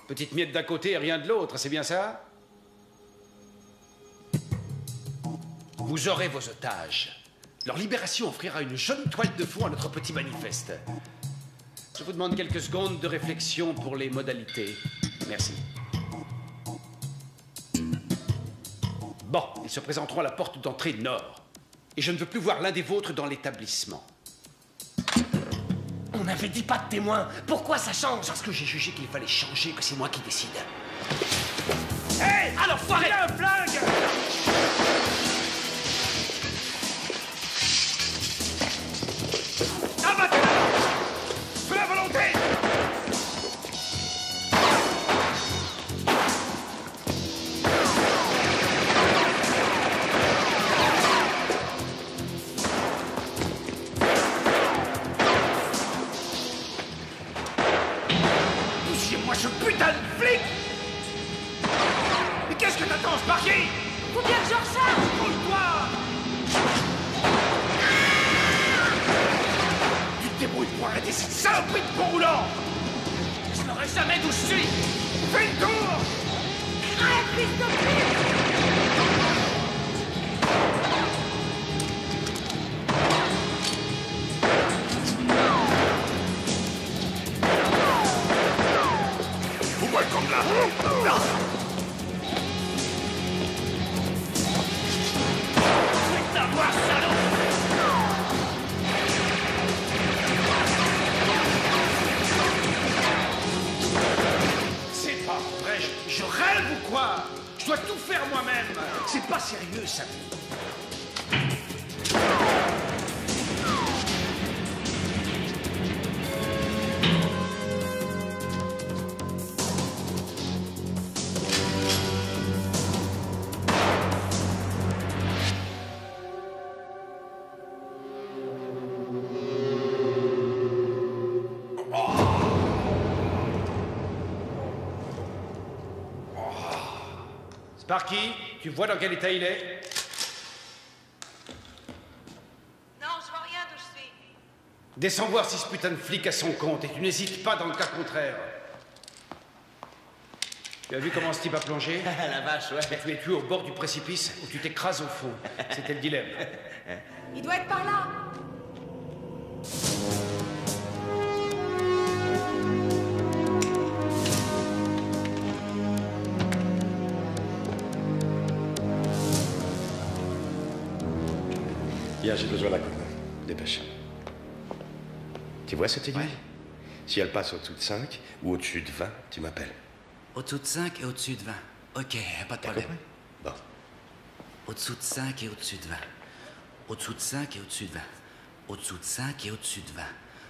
Petite miette d'un côté et rien de l'autre, c'est bien ça? Vous aurez vos otages. Leur libération offrira une jolie toile de fond à notre petit manifeste. Je vous demande quelques secondes de réflexion pour les modalités. Merci. Bon, ils se présenteront à la porte d'entrée nord. Et je ne veux plus voir l'un des vôtres dans l'établissement. On n'avait dit pas de témoin. Pourquoi ça change? Parce que j'ai jugé qu'il fallait changer, que c'est moi qui décide. Hé! Alors, foiré! Un flingue! Abattez-le! Feu à volonté! Poussiez-moi ce putain de flic! Mais qu'est-ce que t'attends, Sparky? Faut bien que je recharge! Roule-toi! Tu te débrouilles pour arrêter cette saloperie de pont roulant! Je n'aurai jamais d'où je suis! Fais le tour! Crève, fils de pute! Fous-moi le camp là! T'avoir, salaud! C'est pas vrai, je rêve ou quoi? Je dois tout faire moi-même. C'est pas sérieux, ça. Sparky, tu vois dans quel état il est? Non, je vois rien d'où je suis. Descends voir si ce putain de flic a son compte et tu n'hésites pas dans le cas contraire. Tu as vu comment ce type a plongé? La vache, ouais. Tu es tué au bord du précipice ou tu t'écrases au fond. C'était le dilemme. Il doit être par là. J'ai besoin d'un coup de main. Dépêche. Tu vois cette aiguille? Si elle passe au-dessous de 5 ou au-dessus de 20, tu m'appelles. Au-dessous de 5 et au-dessus de 20. Ok, pas de problème. Bon. Au-dessous de 5 et au-dessus de 20. Au-dessous de 5 et au-dessus de 20. Au-dessous de 5 et au-dessus de 20.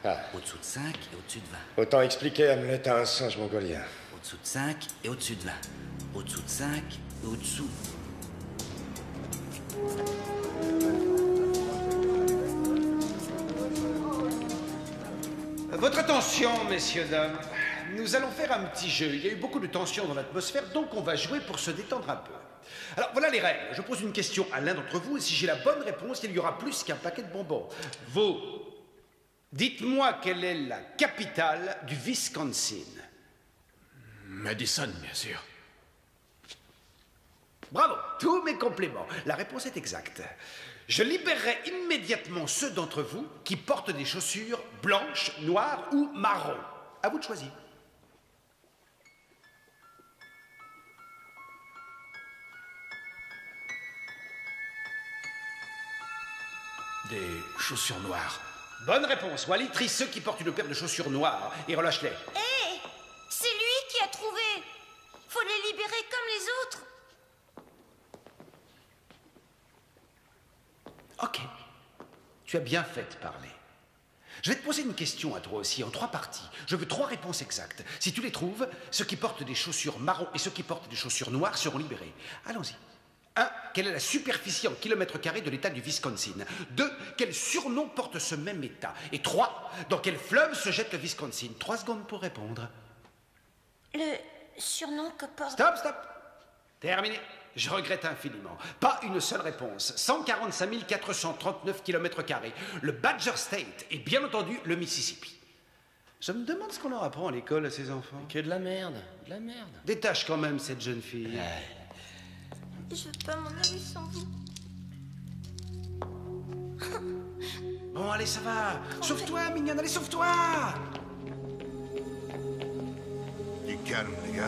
Ah. Au-dessous de 5 et au-dessus de 20. Autant expliquer, Hamlet a un singe mongolien. au-dessous de 5 et au-dessus de 20. Au-dessous de 5 et au-dessous... Votre attention, messieurs, dames. Nous allons faire un petit jeu. Il y a eu beaucoup de tension dans l'atmosphère, donc on va jouer pour se détendre un peu. Alors, voilà les règles. Je pose une question à l'un d'entre vous, et si j'ai la bonne réponse, il y aura plus qu'un paquet de bonbons. Vous, dites-moi quelle est la capitale du Wisconsin. Madison, bien sûr. Bravo, tous mes compléments. La réponse est exacte. Je libérerai immédiatement ceux d'entre vous qui portent des chaussures blanches, noires ou marron. À vous de choisir. Des chaussures noires. Bonne réponse. Wally, trie ceux qui portent une paire de chaussures noires et relâche-les. Hé, c'est lui qui a trouvé. Faut les libérer comme les autres. Ok. Tu as bien fait de parler. Je vais te poser une question à toi aussi, en 3 parties. Je veux 3 réponses exactes. Si tu les trouves, ceux qui portent des chaussures marron et ceux qui portent des chaussures noires seront libérés. Allons-y. 1. Quelle est la superficie en kilomètres carrés de l'état du Wisconsin? 2. Quel surnom porte ce même état? Et 3. Dans quel fleuve se jette le Wisconsin? 3 secondes pour répondre. Le surnom que porte... Stop, stop. Terminé. Je regrette infiniment. Pas une seule réponse. 145 439 km². Le Badger State et bien entendu le Mississippi. Je me demande ce qu'on leur apprend à l'école à ces enfants. Que de la merde, de la merde. Détache quand même cette jeune fille. Je veux pas m'en aller sans vous. Bon, allez, ça va. Sauve-toi, mignonne, allez, sauve-toi. Du calme, les gars.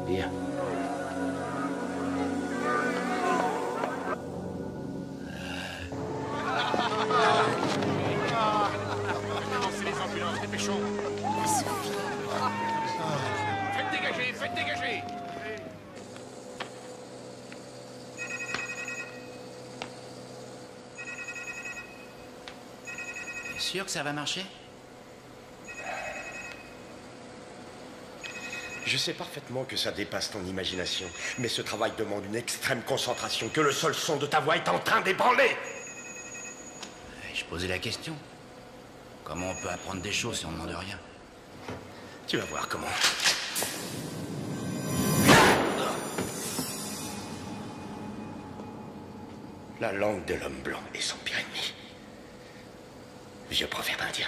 Bien. Lancez les ambulances, dépêchons. Faites dégager, faites dégager. T'es sûr que ça va marcher? Je sais parfaitement que ça dépasse ton imagination, mais ce travail demande une extrême concentration que le seul son de ta voix est en train d'ébranler. Je posais la question. Comment on peut apprendre des choses si on ne demande rien? Tu vas voir comment. La langue de l'homme blanc est son pire ennemi. Vieux proverbe indien.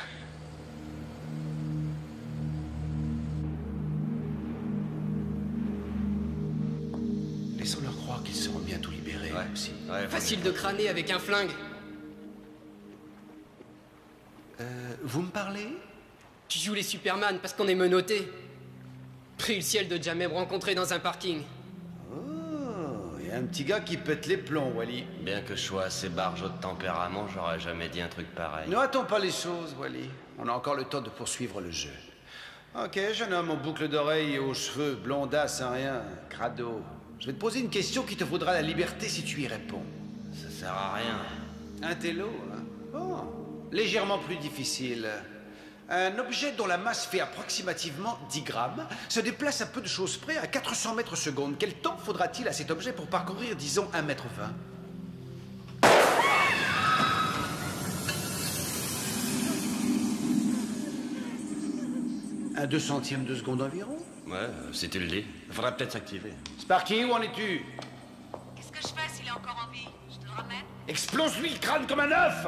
Laissons-leur croire qu'ils seront bientôt libérés aussi. Facile de crâner avec un flingue. Vous me parlez? Tu joues les Superman parce qu'on est menotté. Pris le ciel de jamais me rencontrer dans un parking. Oh, il y a un petit gars qui pète les plombs, Wally. Bien que je sois assez barjot de tempérament, j'aurais jamais dit un truc pareil. Ne hâtons pas les choses, Wally. On a encore le temps de poursuivre le jeu. Ok, jeune homme aux boucles d'oreilles et aux cheveux, blondasse, sans rien, crado. Je vais te poser une question qui te vaudra la liberté si tu y réponds. Ça sert à rien. Un télo, hein? Bon, légèrement plus difficile. Un objet dont la masse fait approximativement 10 grammes se déplace à peu de choses près à 400 mètres secondes. Quel temps faudra-t-il à cet objet pour parcourir, disons, 1,20 m? Un 200e de seconde environ? Ouais, si tu le dis. Faudrait peut-être s'activer. Sparky, où en es-tu? Qu'est-ce que je fais s'il est encore en vie? Je te le ramène? Explose-lui le crâne comme un œuf!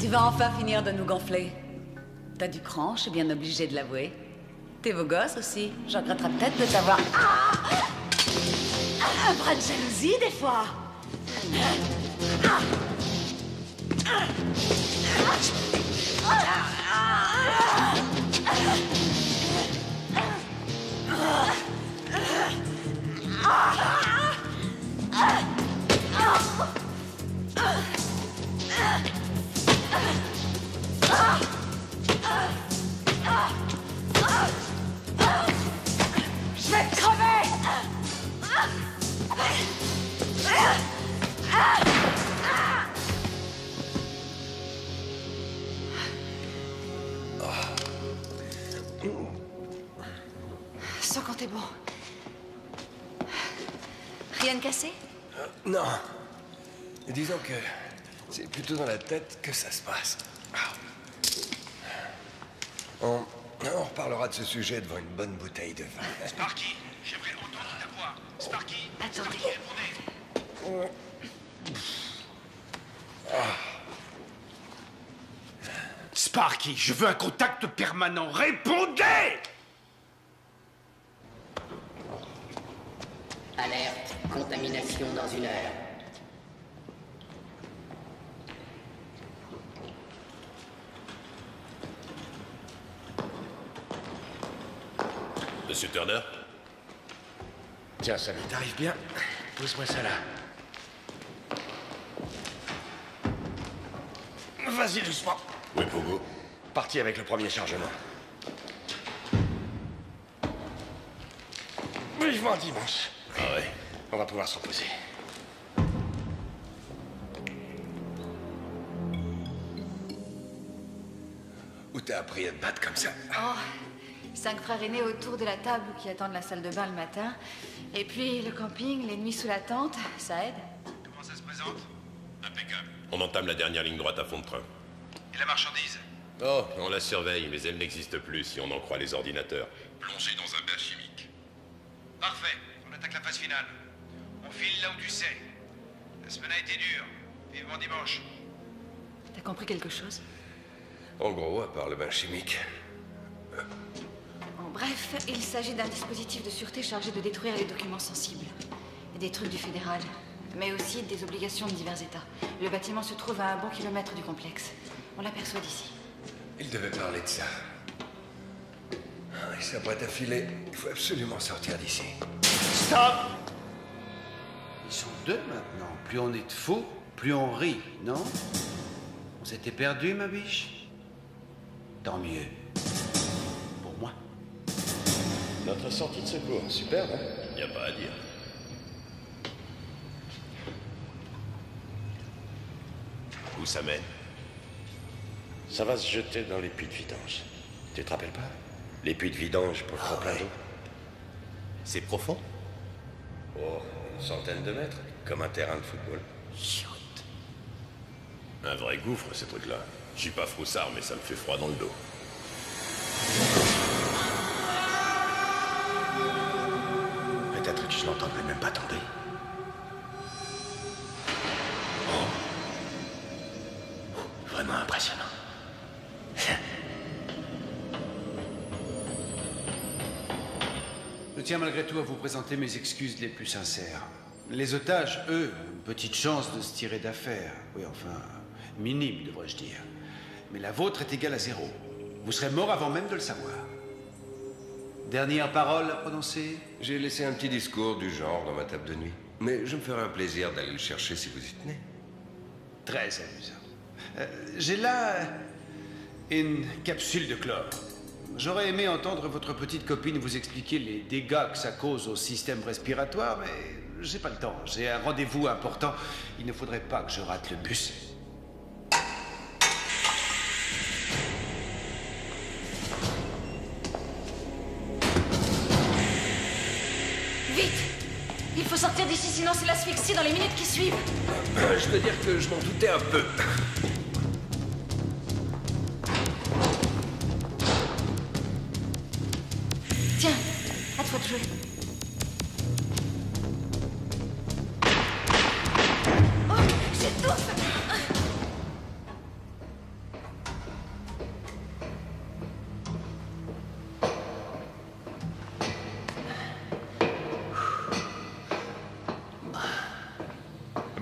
Tu vas enfin finir de nous gonfler. T'as du cran, je suis bien obligée de l'avouer. T'es beau gosse aussi. Je regretterais peut-être de t'avoir... Un bras de jalousie, des fois. Sens quand t'es bon. Rien de cassé? Non. Disons que c'est plutôt dans la tête que ça se passe. On reparlera de ce sujet devant une bonne bouteille de vin. Sparky, j'aimerais entendre ta voix. Sparky. Attendez. Sparky, je veux un contact permanent. Répondez! Alerte, contamination dans 1 heure. Monsieur Turner? Tiens, Samy, t'arrives bien? Pousse-moi ça là. Vas-y, doucement. Oui, Pogo. Parti avec le premier chargement. Vivement dimanche. Ah ouais? On va pouvoir se reposer. Où t'as appris à te battre comme ça? Oh, 5 frères aînés autour de la table qui attendent la salle de bain le matin. Et puis le camping, les nuits sous la tente, ça aide. Comment ça se présente? Impeccable. On entame la dernière ligne droite à fond de train. Et la marchandise? Oh, on la surveille, mais elle n'existe plus si on en croit les ordinateurs. Plongée dans un bain chimique. Parfait, on attaque la phase finale. On file là où tu sais. La semaine a été dure. Vivement dimanche. T'as compris quelque chose? En gros, à part le bain chimique. En bref, il s'agit d'un dispositif de sûreté chargé de détruire les documents sensibles. Des trucs du fédéral, mais aussi des obligations de divers États. Le bâtiment se trouve à un bon kilomètre du complexe. On l'aperçoit d'ici. Il devait parler de ça. Il s'apprête à filer. Il faut absolument sortir d'ici. Stop! Ils sont 2 maintenant. Plus on est de fous, plus on rit, non? On s'était perdus, ma biche? Tant mieux. Pour moi. Notre sortie de secours, super, hein? Y a pas à dire. Où ça mène? Ça va se jeter dans les puits de vidange. Tu te rappelles pas? Les puits de vidange pour le trop-plein d'eau. C'est profond? Oh, une centaine de mètres, comme un terrain de football. Un vrai gouffre, ces trucs-là. Je suis pas froussard, mais ça me fait froid dans le dos. Peut-être que je n'entendrai même pas tomber. Oh. Vraiment impressionnant. Je tiens malgré tout à vous présenter mes excuses les plus sincères. Les otages, eux, une petite chance de se tirer d'affaire. Oui, enfin, minime, devrais-je dire. Mais la vôtre est égale à 0. Vous serez mort avant même de le savoir. Dernière parole à prononcer? J'ai laissé un petit discours du genre dans ma table de nuit. Mais je me ferai un plaisir d'aller le chercher si vous y tenez. Très amusant. J'ai là une capsule de chlore. J'aurais aimé entendre votre petite copine vous expliquer les dégâts que ça cause au système respiratoire, mais j'ai pas le temps. J'ai un rendez-vous important. Il ne faudrait pas que je rate le bus. Vite! Il faut sortir d'ici, sinon c'est l'asphyxie dans les minutes qui suivent. Je veux dire que je m'en doutais un peu. Tiens, à toi de jouer. Oh, j'étouffe!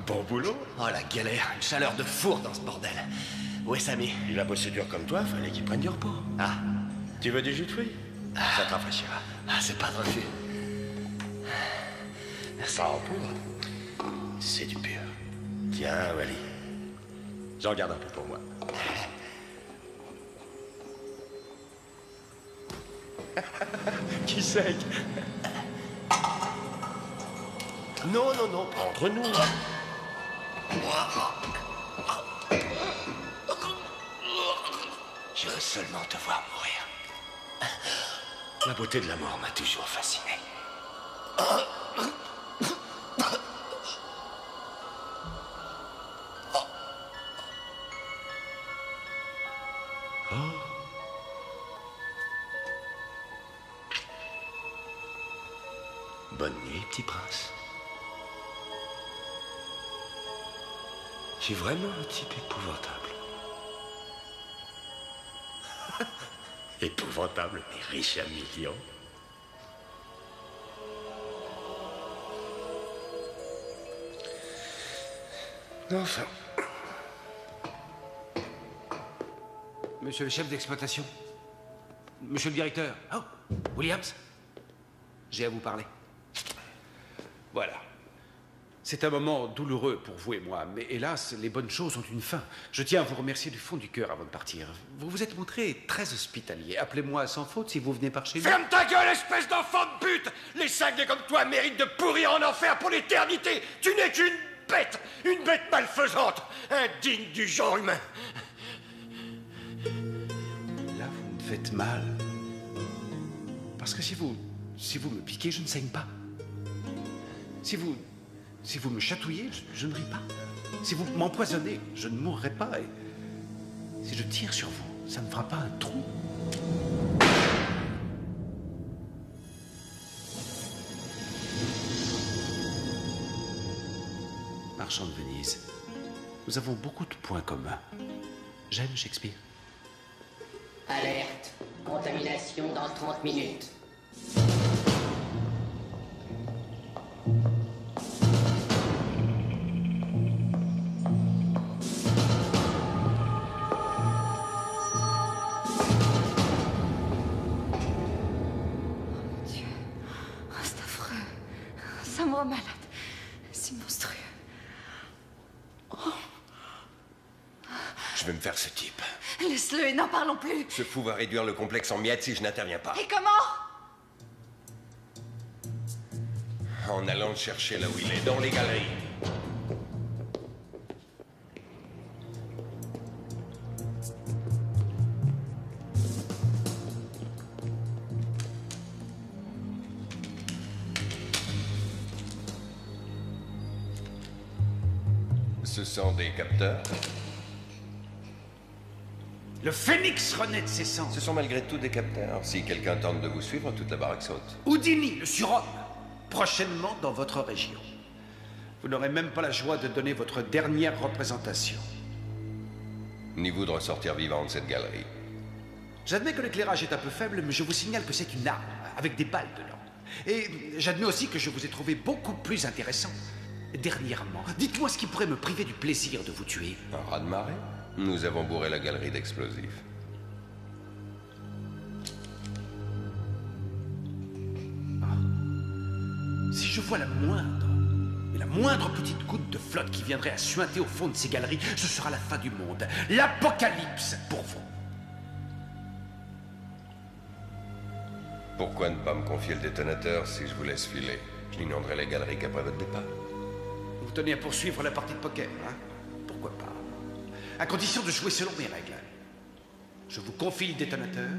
Bon boulot. Oh la galère, une chaleur de four dans ce bordel. Où est Samy? Il a bossé dur comme toi, fallait qu'il prenne du repos. Ah. Tu veux du jus de fruits? Ça te rafraîchira. Ah, c'est pas de refus. Merci. Pas en poudre. C'est du pur. Tiens, Wally. J'en garde un peu pour moi. Qui c'est? Non, non, non, pas entre nous. Je veux seulement te voir mourir. La beauté de la mort m'a toujours fasciné. Bonne nuit, petit prince. J'ai vraiment un type épouvantable. Épouvantable, mais riche à millions. Enfin. Monsieur le chef d'exploitation. Monsieur le directeur. Oh, Williams. J'ai à vous parler. Voilà. C'est un moment douloureux pour vous et moi, mais hélas, les bonnes choses ont une fin. Je tiens à vous remercier du fond du cœur avant de partir. Vous vous êtes montré très hospitalier. Appelez-moi sans faute si vous venez par chez nous. Ferme ta gueule, espèce d'enfant de pute! Les cinglés comme toi méritent de pourrir en enfer pour l'éternité! Tu n'es qu'une bête! Une bête malfaisante! Indigne du genre humain! Là, vous me faites mal. Parce que si vous me piquez, je ne saigne pas. Si vous me chatouillez, je ne ris pas. Si vous m'empoisonnez, je ne mourrai pas. Et si je tire sur vous, ça ne fera pas un trou. Marchand de Venise, nous avons beaucoup de points communs. J'aime Shakespeare. Alerte. Contamination dans 30 minutes. Ça me rend malade. C'est monstrueux. Oh. Je vais me faire ce type. Laisse-le et n'en parlons plus. Ce fou va réduire le complexe en miettes si je n'interviens pas. Et comment? En allant le chercher là où il est, dans les galeries. Ce sont des capteurs. Le phénix renaît de ses cendres. Ce sont malgré tout des capteurs. Si quelqu'un tente de vous suivre, toute la baraque saute. Houdini, le surhomme, prochainement dans votre région. Vous n'aurez même pas la joie de donner votre dernière représentation. Ni vous de ressortir vivant de cette galerie. J'admets que l'éclairage est un peu faible, mais je vous signale que c'est une arme, avec des balles dedans. Et j'admets aussi que je vous ai trouvé beaucoup plus intéressant. Dernièrement, dites-moi ce qui pourrait me priver du plaisir de vous tuer. Un raz-de-marée? Nous avons bourré la galerie d'explosifs. Si je vois la moindre petite goutte de flotte qui viendrait à suinter au fond de ces galeries, ce sera la fin du monde. L'apocalypse pour vous. Pourquoi ne pas me confier le détonateur si je vous laisse filer? Je n'inonderai les galeries qu'après votre départ. Vous tenez à poursuivre la partie de poker, hein? Pourquoi pas? À condition de jouer selon mes règles. Je vous confie le détonateur,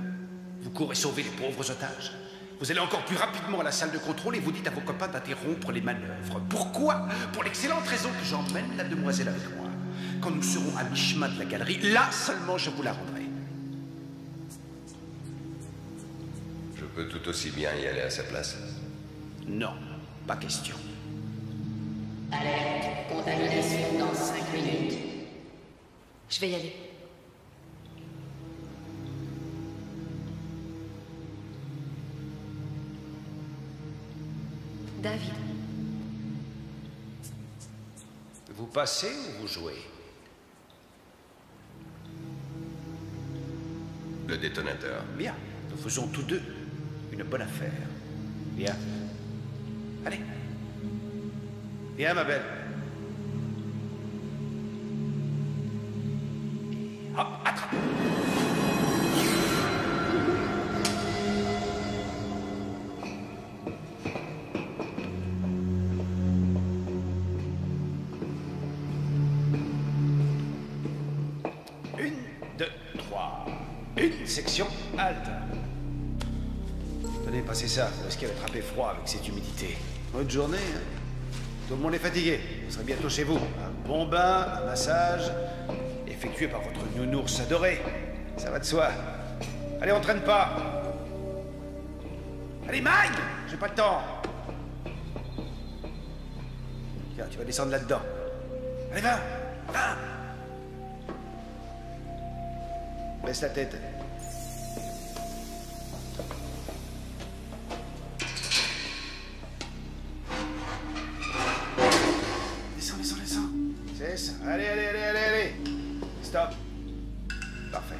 vous courez sauver les pauvres otages. Vous allez encore plus rapidement à la salle de contrôle et vous dites à vos copains d'interrompre les manœuvres. Pourquoi? Pour l'excellente raison que j'emmène la demoiselle avec moi. Quand nous serons à mi-chemin de la galerie, là seulement je vous la rendrai. Je peux tout aussi bien y aller à sa place. Non, pas question. Alerte. Contamination dans 5 minutes. Je vais y aller. David. Vous passez ou vous jouez? Le détonateur. Bien, nous faisons tous deux une bonne affaire. Bien. Allez. Viens, ma belle. Hop, attrape. section halte. Tenez, passez ça, vous risquez d'attraper froid avec cette humidité. Autre journée, hein. Tout le monde est fatigué. Vous serez bientôt chez vous. Un bon bain, un massage, effectué par votre nounours adoré. Ça va de soi. Allez, on traîne pas. Allez, Mike! J'ai pas le temps. Tiens, tu vas descendre là-dedans. Allez, va! Va! Baisse la tête. Descends, descends, descends. Cesse. Allez. Stop. Parfait.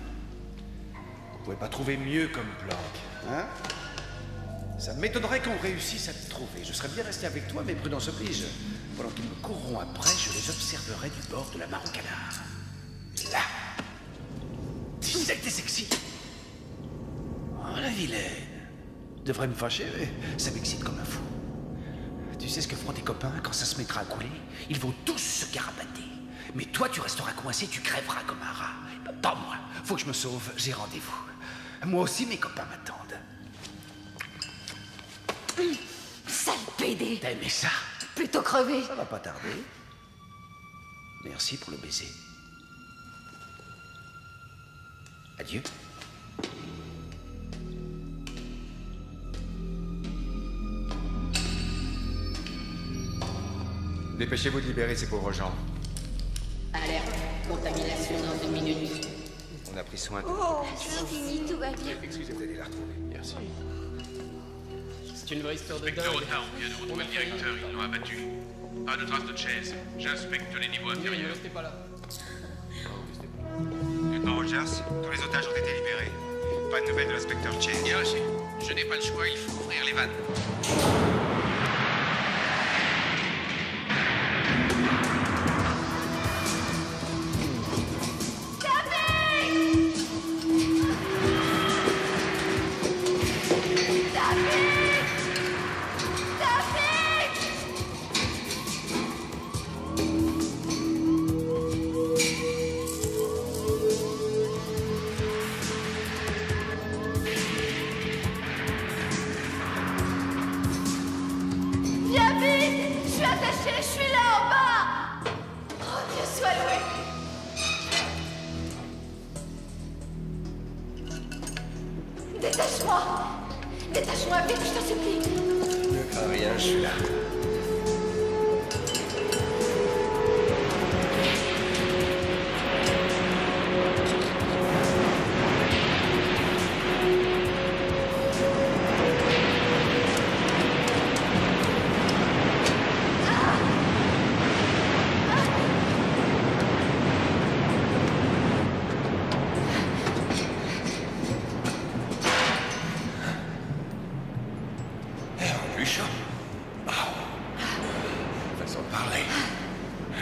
Vous pouvez pas trouver mieux comme planque, hein? Ça m'étonnerait qu'on réussisse à te trouver. Je serais bien resté avec toi, mais prudence oblige. Pendant qu'ils me courront après, je les observerai du bord de la mare au canard. Là. Tu sais que t'es sexy. Oh, la vilaine. Devrait me fâcher, mais ça m'excite comme un fou. Tu sais ce que feront tes copains quand ça se mettra à couler? Ils vont tous se carapater. Mais toi, tu resteras coincé, tu crèveras comme un rat. Pas moi. Faut que je me sauve, j'ai rendez-vous. Moi aussi, mes copains m'attendent. Sale pédé! T'as aimé ça? Plutôt crevé. Ça va pas tarder. Merci pour le baiser. Adieu. Dépêchez-vous de libérer ces pauvres gens. Alerte, contamination dans 1 minute. On a pris soin de... Oh, c'est fini, tout va bien. Excusez, vous allez la retrouver. Merci. C'est une vraie histoire de dingue. Inspecteur Otard, on vient de retrouver le directeur, ils l'ont abattu. Pas de traces de chaise. J'inspecte les niveaux inférieurs. Restez pas là. Lieutenant Rogers, tous les otages ont été libérés. Pas de nouvelles de l'inspecteur Chase. Bien reçu. Je n'ai pas le choix, il faut ouvrir les vannes. Détache-moi vite, je t'en supplie. Ne crains rien, je suis là.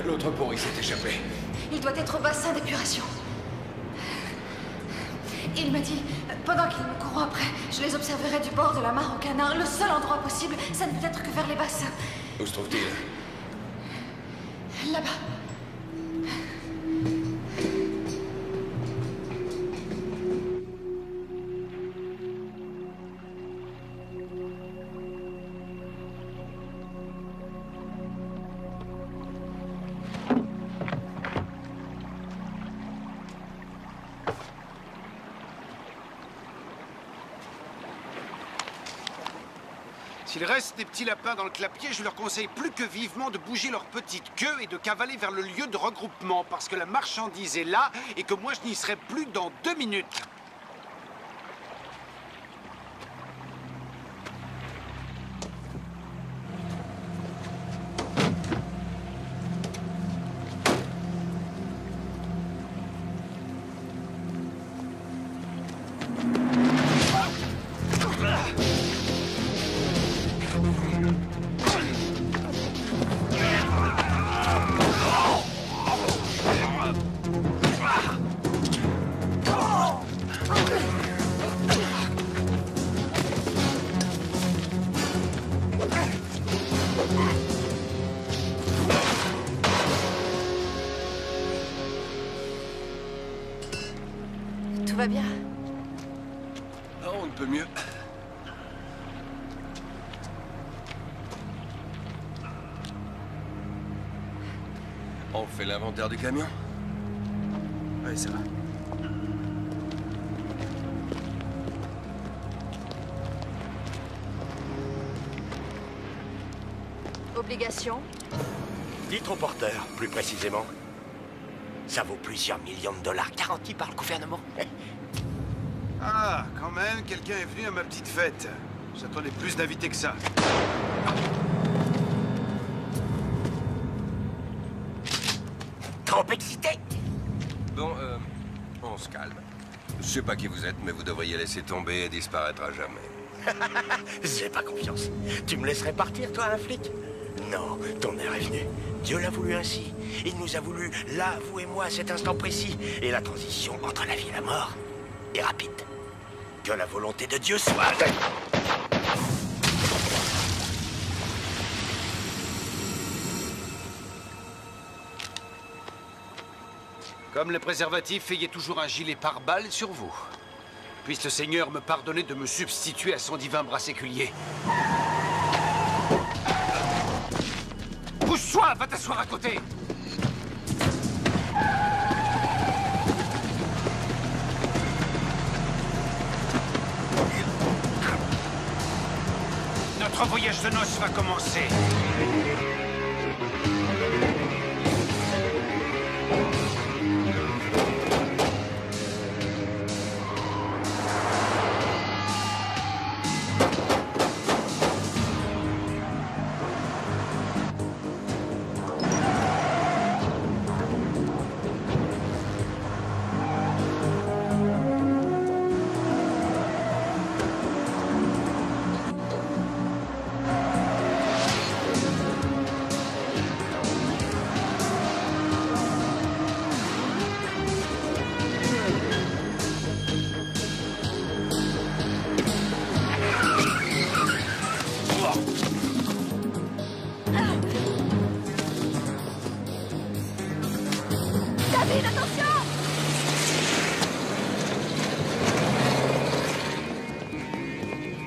L'autre pourri s'est échappé. Il doit être au bassin d'épuration. Il m'a dit, pendant qu'ils me courront après, je les observerai du bord de la mare au canard. Le seul endroit possible, ça ne peut être que vers les bassins. Où se trouve-t-il? Là-bas. S'il reste des petits lapins dans le clapier, je leur conseille plus que vivement de bouger leur petite queue et de cavaler vers le lieu de regroupement, parce que la marchandise est là et que moi je n'y serai plus dans 2 minutes. Tout va bien? peu mieux. On fait l'inventaire du camion? Ouais, ça va. Obligation? Titre au porteur, plus précisément. Ça vaut plusieurs millions de dollars garantis par le gouvernement. Ah, quand même, quelqu'un est venu à ma petite fête. J'attendais plus d'invités que ça. Trop excité? Bon, on se calme. Je sais pas qui vous êtes, mais vous devriez laisser tomber et disparaître à jamais. J'ai pas confiance. Tu me laisserais partir, toi, un flic? Non, ton heure est venue. Dieu l'a voulu ainsi. Il nous a voulu, là, vous et moi, à cet instant précis. Et la transition entre la vie et la mort est rapide. Que la volonté de Dieu soit... Comme les préservatifs, ayez toujours un gilet pare-balles sur vous. Puisse le Seigneur me pardonner de me substituer à son divin bras séculier. Pousse-toi, va t'asseoir à côté. Notre voyage de noces va commencer. David, attention!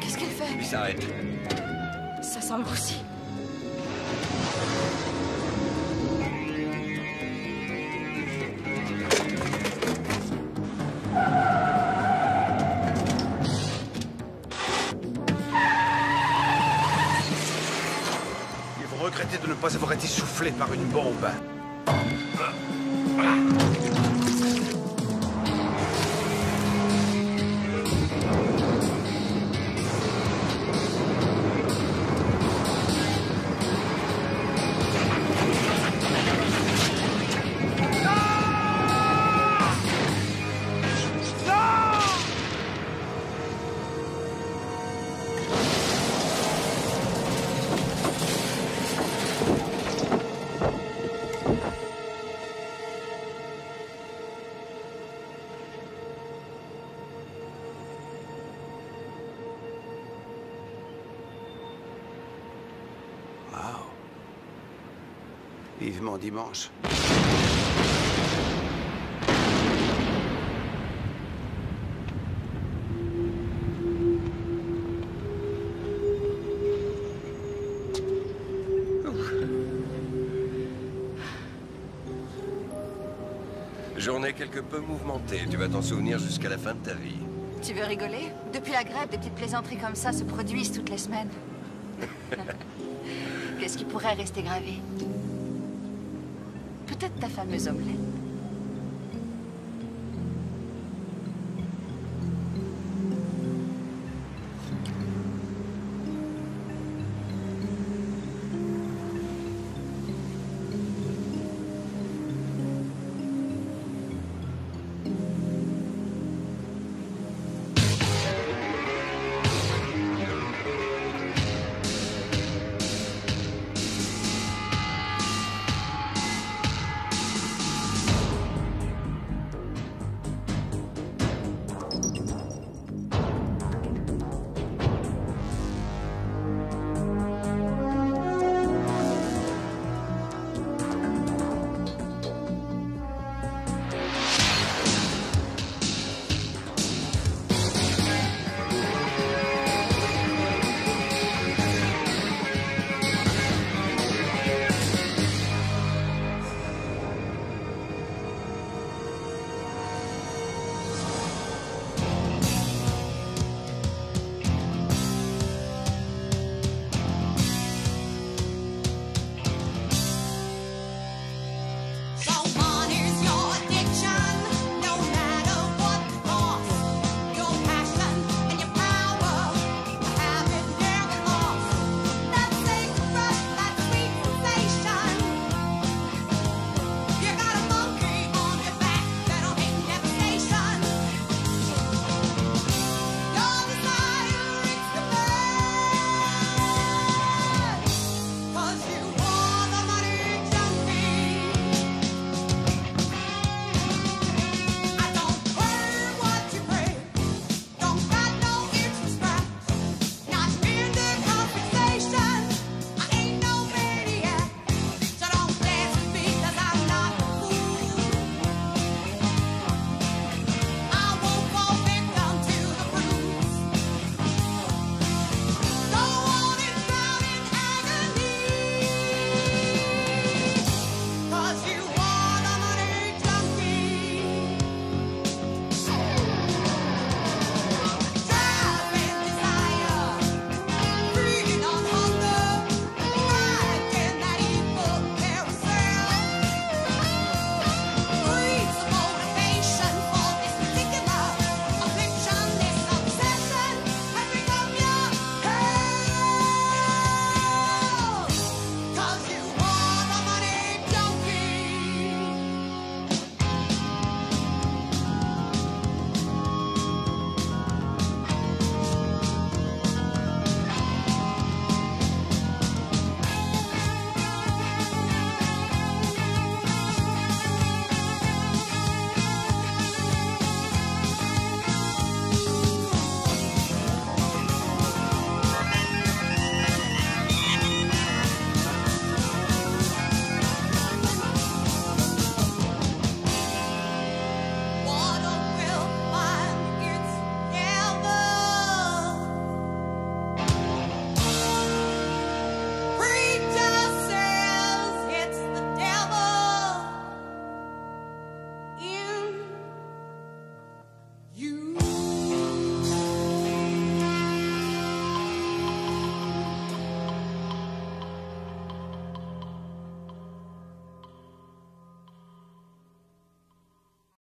Qu'est-ce qu'elle fait? Il s'arrête. Ça semble aussi. Et vous regrettez de ne pas avoir été soufflé par une bombe. Wow. Vivement dimanche. Journée quelque peu mouvementée. Tu vas t'en souvenir jusqu'à la fin de ta vie. Tu veux rigoler? Depuis la grève, des petites plaisanteries comme ça se produisent toutes les semaines. Qu'est-ce qui pourrait rester gravé? Peut-être ta fameuse omelette.